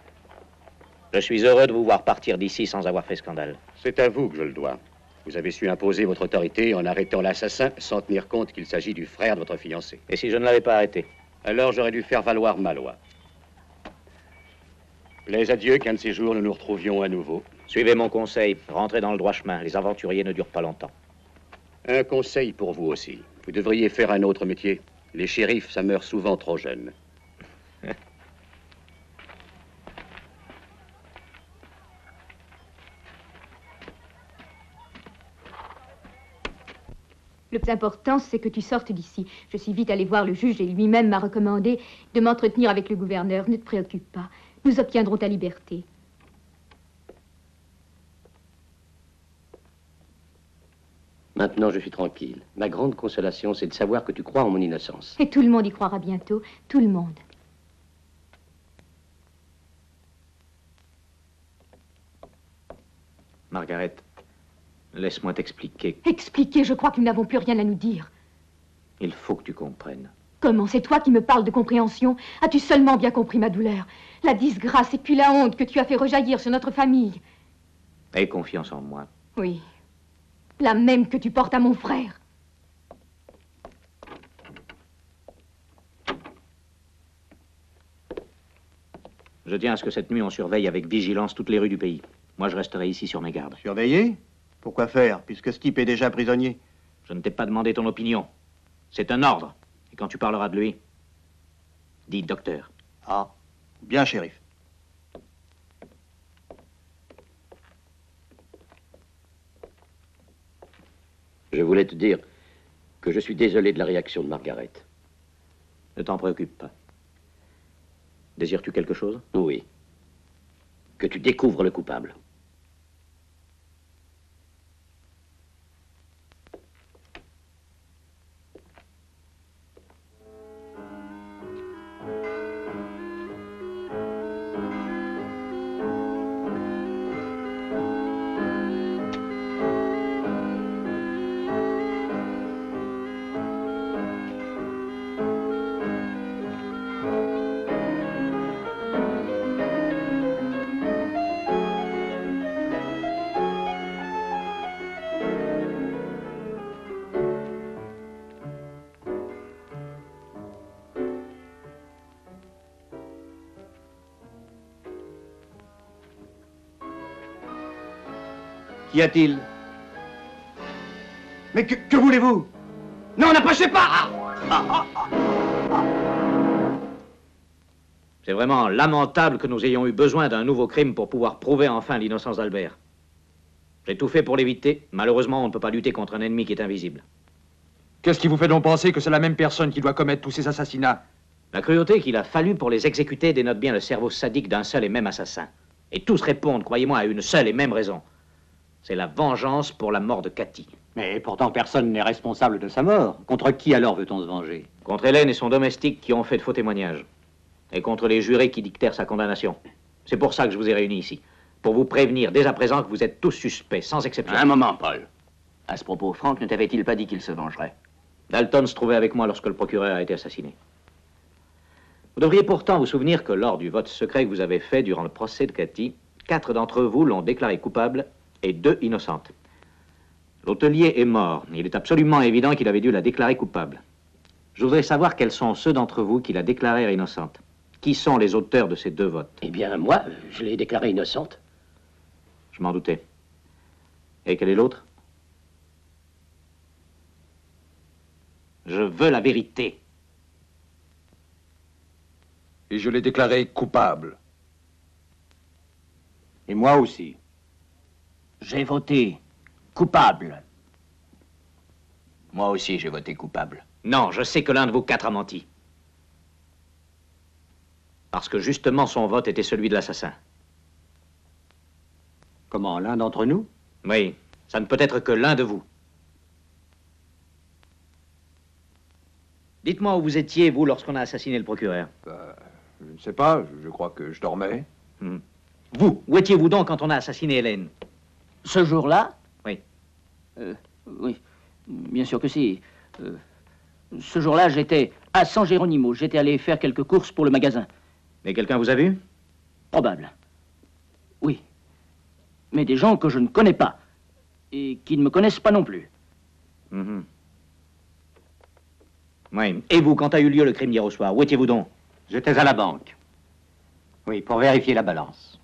S14: Je suis heureux de vous voir partir d'ici sans avoir fait scandale.
S15: C'est à vous que je le dois. Vous avez su imposer votre autorité en arrêtant l'assassin sans tenir compte qu'il s'agit du frère de votre fiancé.
S14: Et si je ne l'avais pas arrêté?
S15: Alors j'aurais dû faire valoir ma loi. Plaise à Dieu qu'un de ces jours nous nous retrouvions à nouveau.
S14: Suivez mon conseil, rentrez dans le droit chemin. Les aventuriers ne durent pas longtemps.
S15: Un conseil pour vous aussi. Vous devriez faire un autre métier. Les shérifs, ça meurt souvent trop jeune.
S13: Le plus important, c'est que tu sortes d'ici. Je suis vite allée voir le juge et lui-même m'a recommandé de m'entretenir avec le gouverneur. Ne te préoccupe pas. Nous obtiendrons ta liberté.
S10: Maintenant, je suis tranquille. Ma grande consolation, c'est de savoir que tu crois en mon innocence.
S13: Et tout le monde y croira bientôt. Tout le monde.
S14: Margaret, laisse-moi t'expliquer.
S13: Expliquer, je crois que nous n'avons plus rien à nous dire.
S14: Il faut que tu comprennes.
S13: Comment? C'est toi qui me parles de compréhension? As-tu seulement bien compris ma douleur? La disgrâce et puis la honte que tu as fait rejaillir sur notre famille.
S14: Aie confiance en moi.
S13: Oui. La même que tu portes à mon frère.
S14: Je tiens à ce que cette nuit, on surveille avec vigilance toutes les rues du pays. Moi, je resterai ici sur mes gardes.
S8: Surveiller? Pourquoi faire, puisque ce type est déjà prisonnier?
S14: Je ne t'ai pas demandé ton opinion. C'est un ordre. Et quand tu parleras de lui, dis docteur.
S8: Ah, bien, shérif.
S10: Je voulais te dire que je suis désolé de la réaction de Margaret.
S14: Ne t'en préoccupe pas. Désires-tu quelque chose?
S10: Oui. Que tu découvres le coupable.
S20: Qu'y a-t-il?
S16: Mais que voulez-vous?
S20: Non, n'approchez pas!
S14: C'est vraiment lamentable que nous ayons eu besoin d'un nouveau crime pour pouvoir prouver enfin l'innocence d'Albert. J'ai tout fait pour l'éviter. Malheureusement, on ne peut pas lutter contre un ennemi qui est invisible.
S12: Qu'est-ce qui vous fait donc penser que c'est la même personne qui doit commettre tous ces assassinats?
S14: La cruauté qu'il a fallu pour les exécuter dénote bien le cerveau sadique d'un seul et même assassin. Et tous répondent, croyez-moi, à une seule et même raison. C'est la vengeance pour la mort de Cathy.
S15: Mais pourtant, personne n'est responsable de sa mort. Contre qui alors veut-on se venger?
S14: Contre Hélène et son domestique qui ont fait de faux témoignages. Et contre les jurés qui dictèrent sa condamnation. C'est pour ça que je vous ai réunis ici. Pour vous prévenir dès à présent que vous êtes tous suspects, sans exception.
S7: Un moment, Paul. À ce propos, Franck ne t'avait-il pas dit qu'il se vengerait?
S14: Dalton se trouvait avec moi lorsque le procureur a été assassiné. Vous devriez pourtant vous souvenir que lors du vote secret que vous avez fait durant le procès de Cathy, 4 d'entre vous l'ont déclaré coupable et 2 innocentes. L'hôtelier est mort. Il est absolument évident qu'il avait dû la déclarer coupable. Je voudrais savoir quels sont ceux d'entre vous qui la déclarèrent innocente. Qui sont les auteurs de ces 2 votes?
S18: Eh bien, moi, je l'ai déclarée innocente.
S14: Je m'en doutais. Et quel est l'autre? Je veux la vérité.
S12: Et je l'ai déclaré coupable.
S15: Et moi aussi.
S18: J'ai voté coupable.
S7: Moi aussi, j'ai voté coupable.
S14: Non, je sais que l'un de vous 4 a menti. Parce que justement, son vote était celui de l'assassin.
S15: Comment, l'un d'entre nous?
S14: Oui, ça ne peut être que l'un de vous. Dites-moi où vous étiez, vous, lorsqu'on a assassiné le procureur.
S12: Je ne sais pas, je crois que je dormais.
S14: Vous, où étiez-vous donc quand on a assassiné Hélène?
S18: Ce jour-là?
S14: Oui.
S18: Oui, bien sûr que si. Ce jour-là, j'étais à San Geronimo. J'étais allé faire quelques courses pour le magasin.
S14: Mais quelqu'un vous a vu?
S18: Probable. Oui. Mais des gens que je ne connais pas. Et qui ne me connaissent pas non plus.
S14: Oui. Et vous, quand a eu lieu le crime hier au soir, où étiez-vous donc?
S15: J'étais à la banque. Oui, pour vérifier la balance.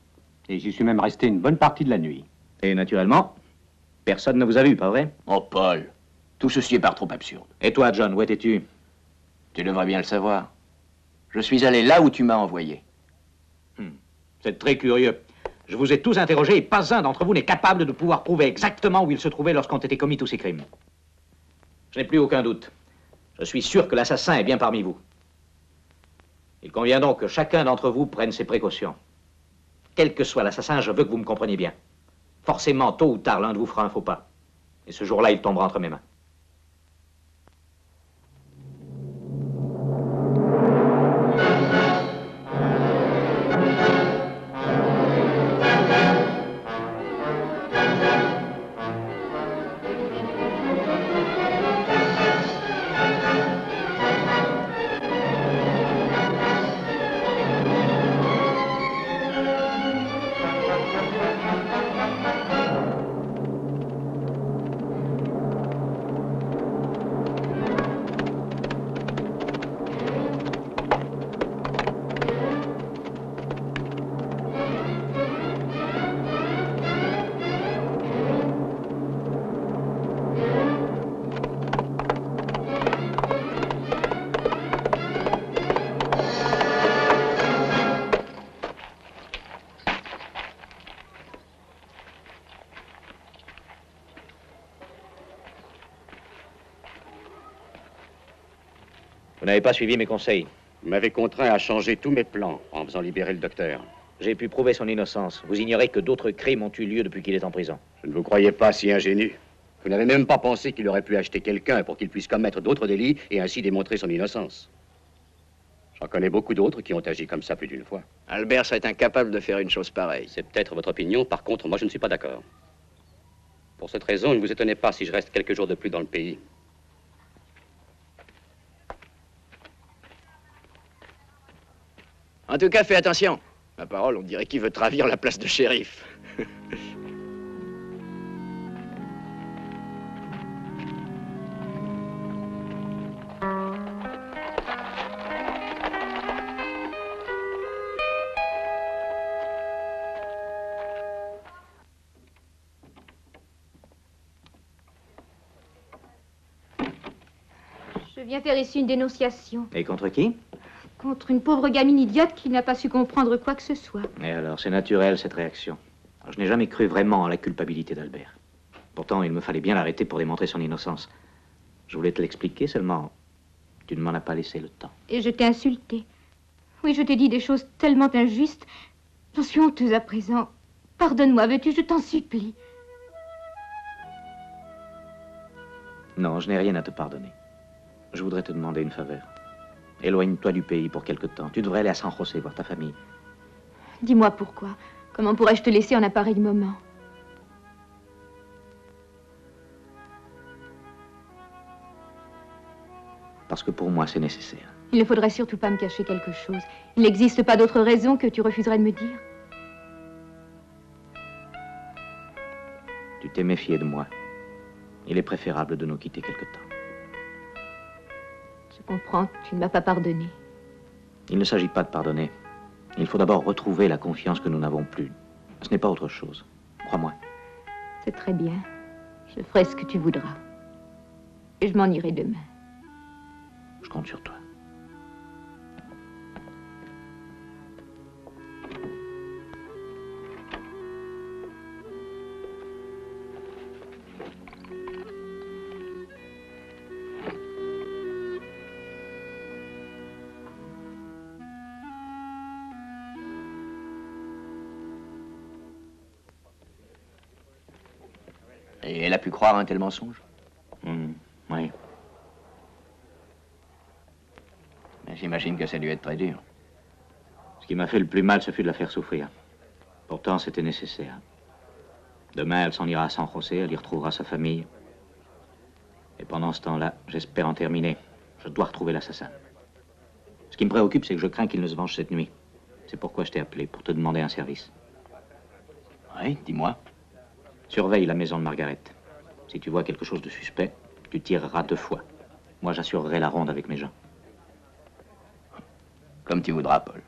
S15: Et j'y suis même resté une bonne partie de la nuit.
S14: Et naturellement, personne ne vous a vu, pas vrai?
S7: Oh, Paul, tout ceci est par trop absurde.
S14: Et toi, John, où étais-tu?
S7: Tu devrais bien le savoir. Je suis allé là où tu m'as envoyé.
S14: C'est très curieux. Je vous ai tous interrogés et pas un d'entre vous n'est capable de pouvoir prouver exactement où il se trouvait lorsqu'ont été commis tous ces crimes. Je n'ai plus aucun doute. Je suis sûr que l'assassin est bien parmi vous. Il convient donc que chacun d'entre vous prenne ses précautions. Quel que soit l'assassin, je veux que vous me compreniez bien. Forcément, tôt ou tard, l'un de vous fera un faux pas. Et ce jour-là, il tombera entre mes mains. Vous n'avez pas suivi mes conseils.
S15: Vous m'avez contraint à changer tous mes plans en faisant libérer le docteur.
S14: J'ai pu prouver son innocence. Vous ignorez que d'autres crimes ont eu lieu depuis qu'il est en prison.
S15: Je ne vous croyais pas si ingénu. Vous n'avez même pas pensé qu'il aurait pu acheter quelqu'un pour qu'il puisse commettre d'autres délits et ainsi démontrer son innocence. J'en connais beaucoup d'autres qui ont agi comme ça plus d'une fois.
S7: Albert serait incapable de faire une chose pareille.
S15: C'est peut-être votre opinion, par contre, moi je ne suis pas d'accord. Pour cette raison, ne vous étonnez pas si je reste quelques jours de plus dans le pays.
S7: En tout cas, fais attention. Ma parole, on dirait qu'il veut te ravir la place de shérif.
S13: Je viens faire ici une dénonciation.
S14: Et contre qui?
S13: Contre une pauvre gamine idiote qui n'a pas su comprendre quoi que ce soit.
S14: Et alors, c'est naturel, cette réaction. Alors, je n'ai jamais cru vraiment en la culpabilité d'Albert. Pourtant, il me fallait bien l'arrêter pour démontrer son innocence. Je voulais te l'expliquer, seulement tu ne m'en as pas laissé le temps.
S13: Et je t'ai insulté. Oui, je t'ai dit des choses tellement injustes. J'en suis honteuse à présent. Pardonne-moi, veux-tu, je t'en supplie.
S14: Non, je n'ai rien à te pardonner. Je voudrais te demander une faveur. Éloigne-toi du pays pour quelque temps. Tu devrais aller à San José voir ta famille.
S13: Dis-moi pourquoi. Comment pourrais-je te laisser en un pareil moment?
S14: Parce que pour moi, c'est nécessaire.
S13: Il ne faudrait surtout pas me cacher quelque chose. Il n'existe pas d'autre raison que tu refuserais de me dire.
S14: Tu t'es méfié de moi. Il est préférable de nous quitter quelque temps.
S13: Je comprends, tu ne m'as pas pardonné.
S14: Il ne s'agit pas de pardonner. Il faut d'abord retrouver la confiance que nous n'avons plus. Ce n'est pas autre chose. Crois-moi.
S13: C'est très bien. Je ferai ce que tu voudras. Et je m'en irai demain.
S14: Je compte sur toi.
S7: Et elle a pu croire un tel mensonge?
S14: Oui.
S7: Mais j'imagine que ça a dû être très dur.
S14: Ce qui m'a fait le plus mal, ce fut de la faire souffrir. Pourtant, c'était nécessaire. Demain, elle s'en ira à San José, elle y retrouvera sa famille. Et pendant ce temps-là, j'espère en terminer. Je dois retrouver l'assassin. Ce qui me préoccupe, c'est que je crains qu'il ne se venge cette nuit. C'est pourquoi je t'ai appelé, pour te demander un service.
S7: Oui, dis-moi.
S14: Surveille la maison de Margaret. Si tu vois quelque chose de suspect, tu tireras 2 fois. Moi, j'assurerai la ronde avec mes gens.
S7: Comme tu voudras, Paul.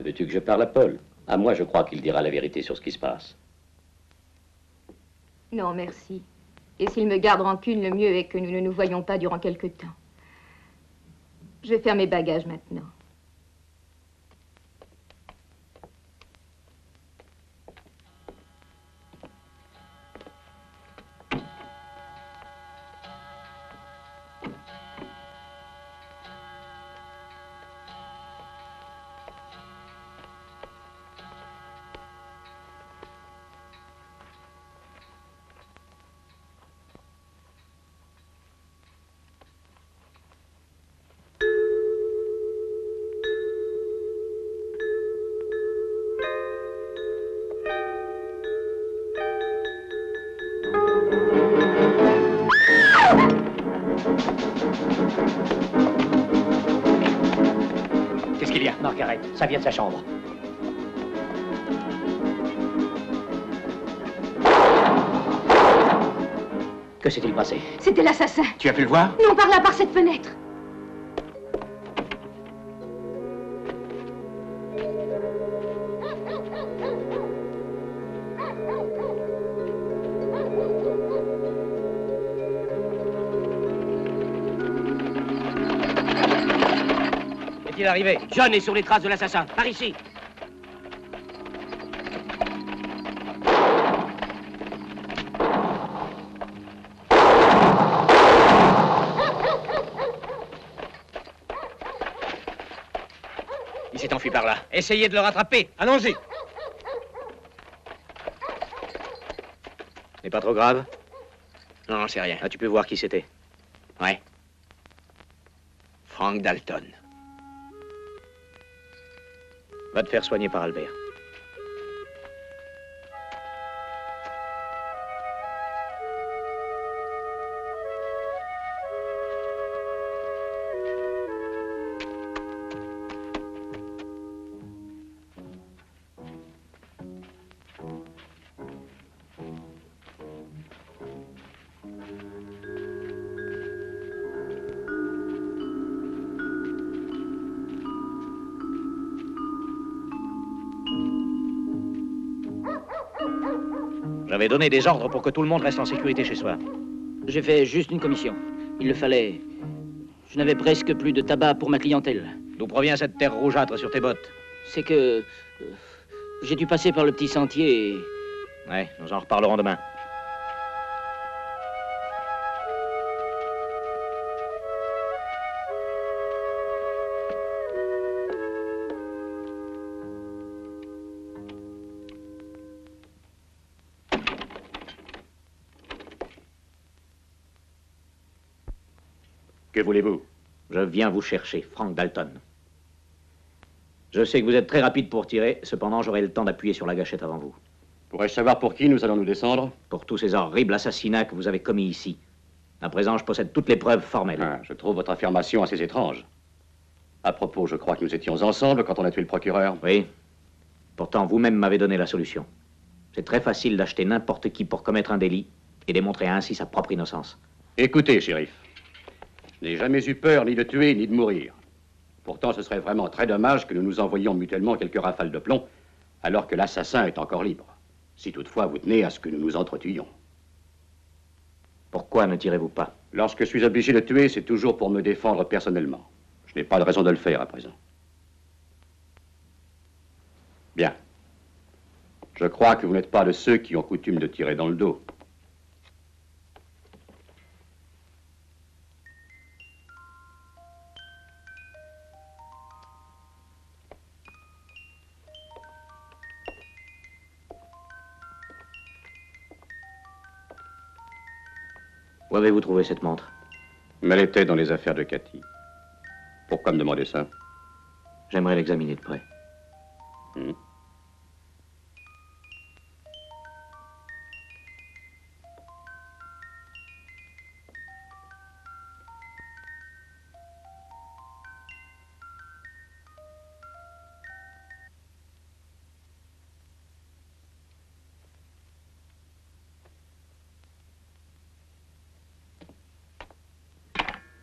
S10: Veux-tu que je parle à Paul? À moi, je crois qu'il dira la vérité sur ce qui se passe.
S13: Non, merci. Et s'il me garde rancune, le mieux est que nous ne nous voyions pas durant quelque temps. Je vais faire mes bagages maintenant.
S18: Qu'est-ce qu'il y a? Margaret, ça vient de sa chambre. Que s'est-il passé?
S13: C'était l'assassin.
S18: Tu as pu le voir?
S13: Non, par là, par cette fenêtre.
S18: Est-il arrivé? John est sur les traces de l'assassin. Par ici. Il s'est enfui par là. Essayez de le rattraper. Allons-y.
S14: N'est pas trop grave?
S7: Non, c'est rien.
S14: Ah, tu peux voir qui c'était?
S7: Ouais. Frank Dalton.
S14: Va te faire soigner par Albert. avez donné des ordres pour que tout le monde reste en sécurité chez soi.
S21: J'ai fait juste une commission. Il le fallait. Je n'avais presque plus de tabac pour ma clientèle.
S14: D'où provient cette terre rougeâtre sur tes bottes?
S21: C'est que... j'ai dû passer par le petit sentier et...
S14: Ouais, nous en reparlerons demain.
S15: Que voulez-vous?
S14: Je viens vous chercher, Frank Dalton. Je sais que vous êtes très rapide pour tirer, cependant j'aurai le temps d'appuyer sur la gâchette avant vous.
S15: Pourrais-je savoir pour qui nous allons nous descendre?
S14: Pour tous ces horribles assassinats que vous avez commis ici. À présent, je possède toutes les preuves formelles.
S15: Ah, je trouve votre affirmation assez étrange. À propos, je crois que nous étions ensemble quand on a tué le procureur.
S14: Oui. Pourtant, vous-même m'avez donné la solution. C'est très facile d'acheter n'importe qui pour commettre un délit et démontrer ainsi sa propre innocence.
S15: Écoutez, shérif. Je n'ai jamais eu peur ni de tuer ni de mourir. Pourtant, ce serait vraiment très dommage que nous nous envoyions mutuellement quelques rafales de plomb, alors que l'assassin est encore libre. Si toutefois vous tenez à ce que nous nous entretuions.
S14: Pourquoi ne tirez-vous pas?
S15: Lorsque je suis obligé de tuer, c'est toujours pour me défendre personnellement. Je n'ai pas de raison de le faire à présent. Bien. Je crois que vous n'êtes pas de ceux qui ont coutume de tirer dans le dos.
S14: Où avez-vous trouvé cette montre?
S15: Elle était dans les affaires de Cathy. Pourquoi me demander ça?
S14: J'aimerais l'examiner de près.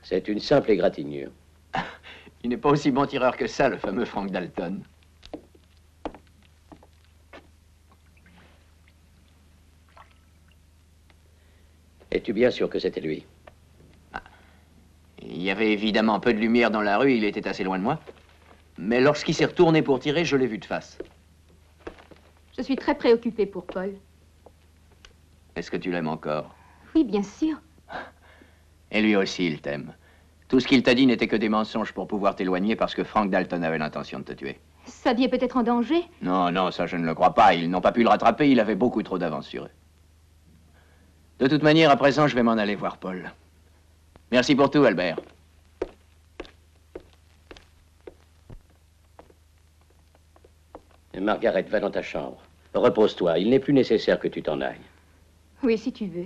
S10: C'est une simple égratignure.
S7: Il n'est pas aussi bon tireur que ça, le fameux Frank Dalton.
S10: Es-tu bien sûr que c'était lui?
S7: Il y avait évidemment peu de lumière dans la rue, il était assez loin de moi. Mais lorsqu'il s'est retourné pour tirer, je l'ai vu de face.
S13: Je suis très préoccupée pour Paul.
S7: Est-ce que tu l'aimes encore?
S13: Oui, bien sûr.
S7: Et lui aussi, il t'aime. Tout ce qu'il t'a dit n'était que des mensonges pour pouvoir t'éloigner parce que Frank Dalton avait l'intention de te tuer.
S13: Sa vie est peut-être en danger?
S7: Non, non, ça je ne le crois pas. Ils n'ont pas pu le rattraper, il avait beaucoup trop d'avance sur eux. De toute manière, à présent, je vais m'en aller voir Paul. Merci pour tout, Albert.
S10: Et Margaret, va dans ta chambre. Repose-toi, il n'est plus nécessaire que tu t'en ailles.
S13: Oui, si tu veux.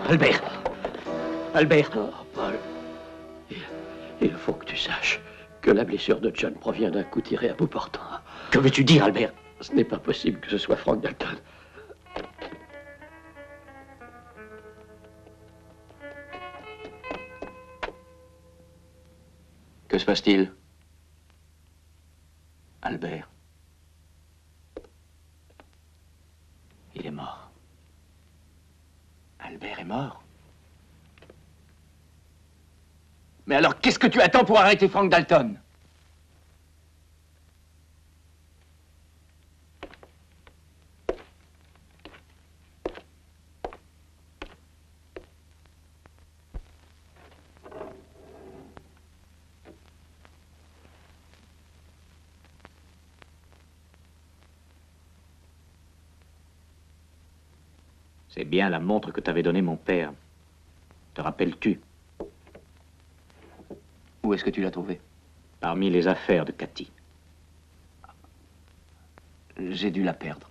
S10: Albert! Albert! Oh, Paul, il faut que tu saches que la blessure de John provient d'un coup tiré à bout portant. Que veux-tu dire, Albert? Ce n'est pas possible que ce soit Frank Dalton.
S7: Que se passe-t-il? Albert. Il est mort. Albert est mort. Mais alors, qu'est-ce que tu attends pour arrêter Frank Dalton?
S14: C'est bien la montre que t'avait donnée mon père. Te rappelles-tu?
S7: Où est-ce que tu l'as trouvée?
S14: Parmi les affaires de Cathy.
S7: J'ai dû la perdre.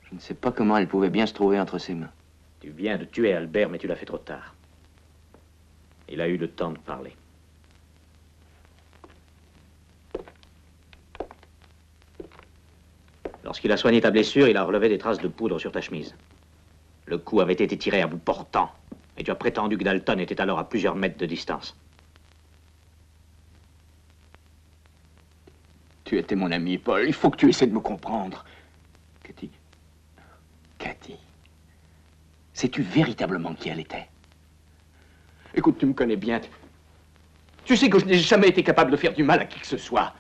S7: Je ne sais pas comment elle pouvait bien se trouver entre ses mains.
S14: Tu viens de tuer Albert, mais tu l'as fait trop tard. Il a eu le temps de parler. Lorsqu'il a soigné ta blessure, il a relevé des traces de poudre sur ta chemise. Le coup avait été tiré à bout portant, et tu as prétendu que Dalton était alors à plusieurs mètres de distance.
S10: Tu étais mon ami, Paul. Il faut que tu essaies de me comprendre. Cathy. Cathy. Sais-tu véritablement qui elle était? Écoute, tu me connais bien. Tu sais que je n'ai jamais été capable de faire du mal à qui que ce soit.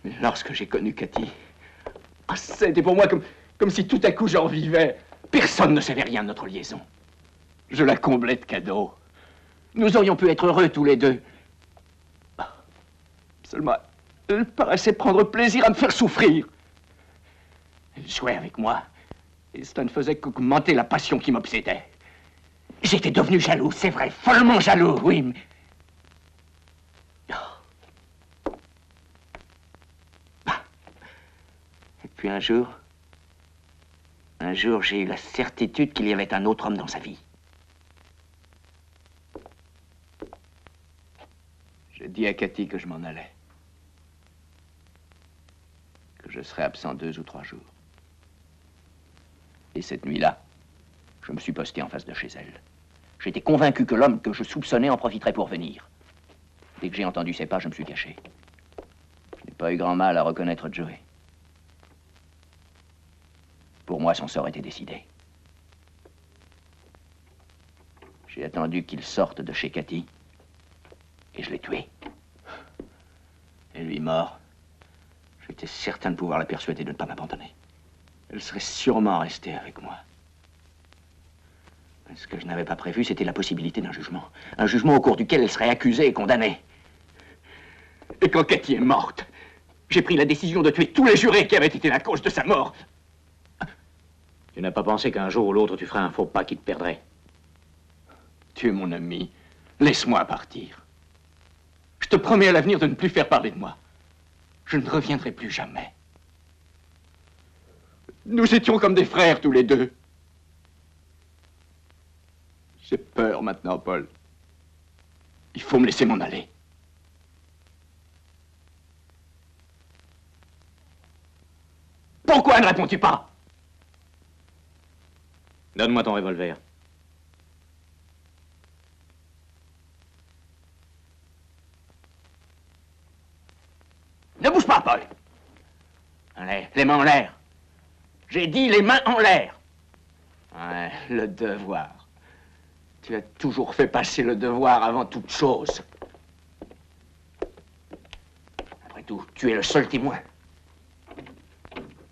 S10: Mais lorsque j'ai connu Cathy, ah, c'était pour moi comme si tout à coup j'en vivais. Personne ne savait rien de notre liaison. Je la comblais de cadeaux. Nous aurions pu être heureux tous les deux. Seulement, elle paraissait prendre plaisir à me faire souffrir. Elle jouait avec moi. Et cela ne faisait qu'augmenter la passion qui m'obsédait. J'étais devenu jaloux, c'est vrai, follement jaloux, oui, mais... Et puis un jour, j'ai eu la certitude qu'il y avait un autre homme dans sa vie. J'ai dit à Cathy que je m'en allais. Que je serais absent 2 ou 3 jours. Et cette nuit-là, je me suis posté en face de chez elle. J'étais convaincu que l'homme que je soupçonnais en profiterait pour venir. Dès que j'ai entendu ses pas, je me suis caché. Je n'ai pas eu grand mal à reconnaître Joey. Pour moi, son sort était décidé. J'ai attendu qu'il sorte de chez Cathy, et je l'ai tué. Et lui mort, j'étais certain de pouvoir la persuader de ne pas m'abandonner. Elle serait sûrement restée avec moi. Ce que je n'avais pas prévu, c'était la possibilité d'un jugement. Un jugement au cours duquel elle serait accusée et condamnée. Et quand Cathy est morte, j'ai pris la décision de tuer tous les jurés qui avaient été la cause de sa mort.
S14: Tu n'as pas pensé qu'un jour ou l'autre, tu ferais un faux pas qui te perdrait?
S10: Tu es mon ami. Laisse-moi partir. Je te promets à l'avenir de ne plus faire parler de moi. Je ne reviendrai plus jamais. Nous étions comme des frères tous les deux. J'ai peur maintenant, Paul. Il faut me laisser m'en aller. Pourquoi ne réponds-tu pas?
S14: Donne-moi ton revolver.
S10: Ne bouge pas, Paul. Allez, les mains en l'air. J'ai dit les mains en l'air. Ouais, le devoir. Tu as toujours fait passer le devoir avant toute chose. Après tout, tu es le seul témoin.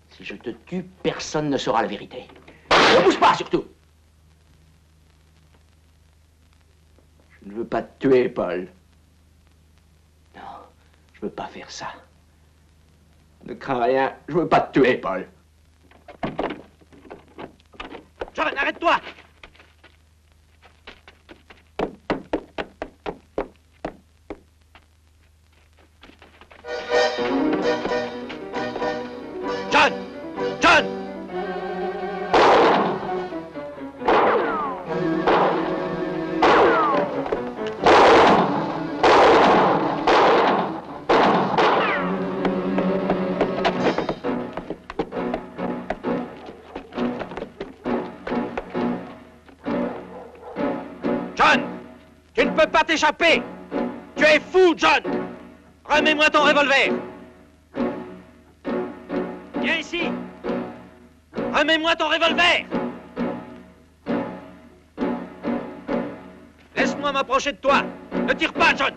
S10: Si je te tue, personne ne saura la vérité. Ne bouge pas, surtout. Je ne veux pas te tuer, Paul. Non, je veux pas faire ça. Ne crains rien, je veux pas te tuer, Paul.
S19: John, arrête-toi! John! John! John! Tu ne peux pas t'échapper! Tu es fou, John! Remets-moi ton revolver! Viens ici! Remets-moi ton revolver! Laisse-moi m'approcher de toi! Ne tire pas, John!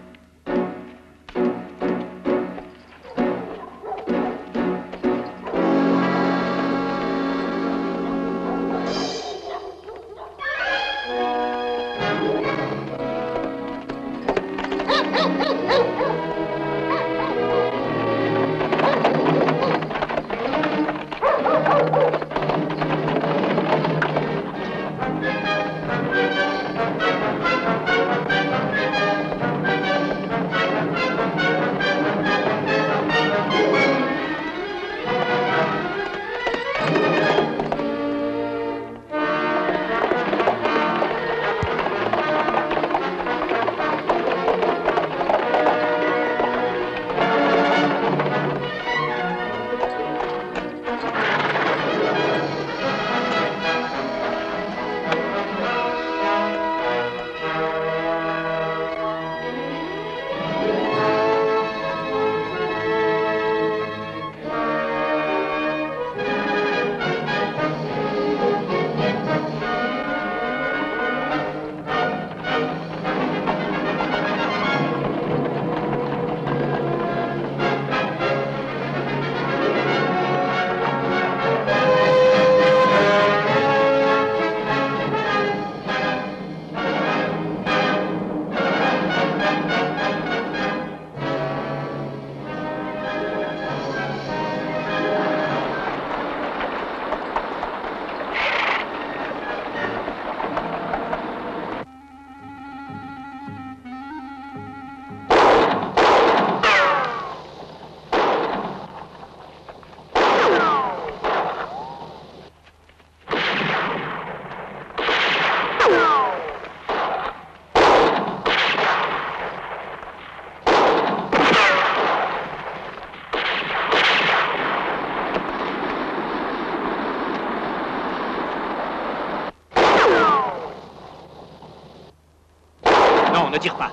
S14: ne tire pas.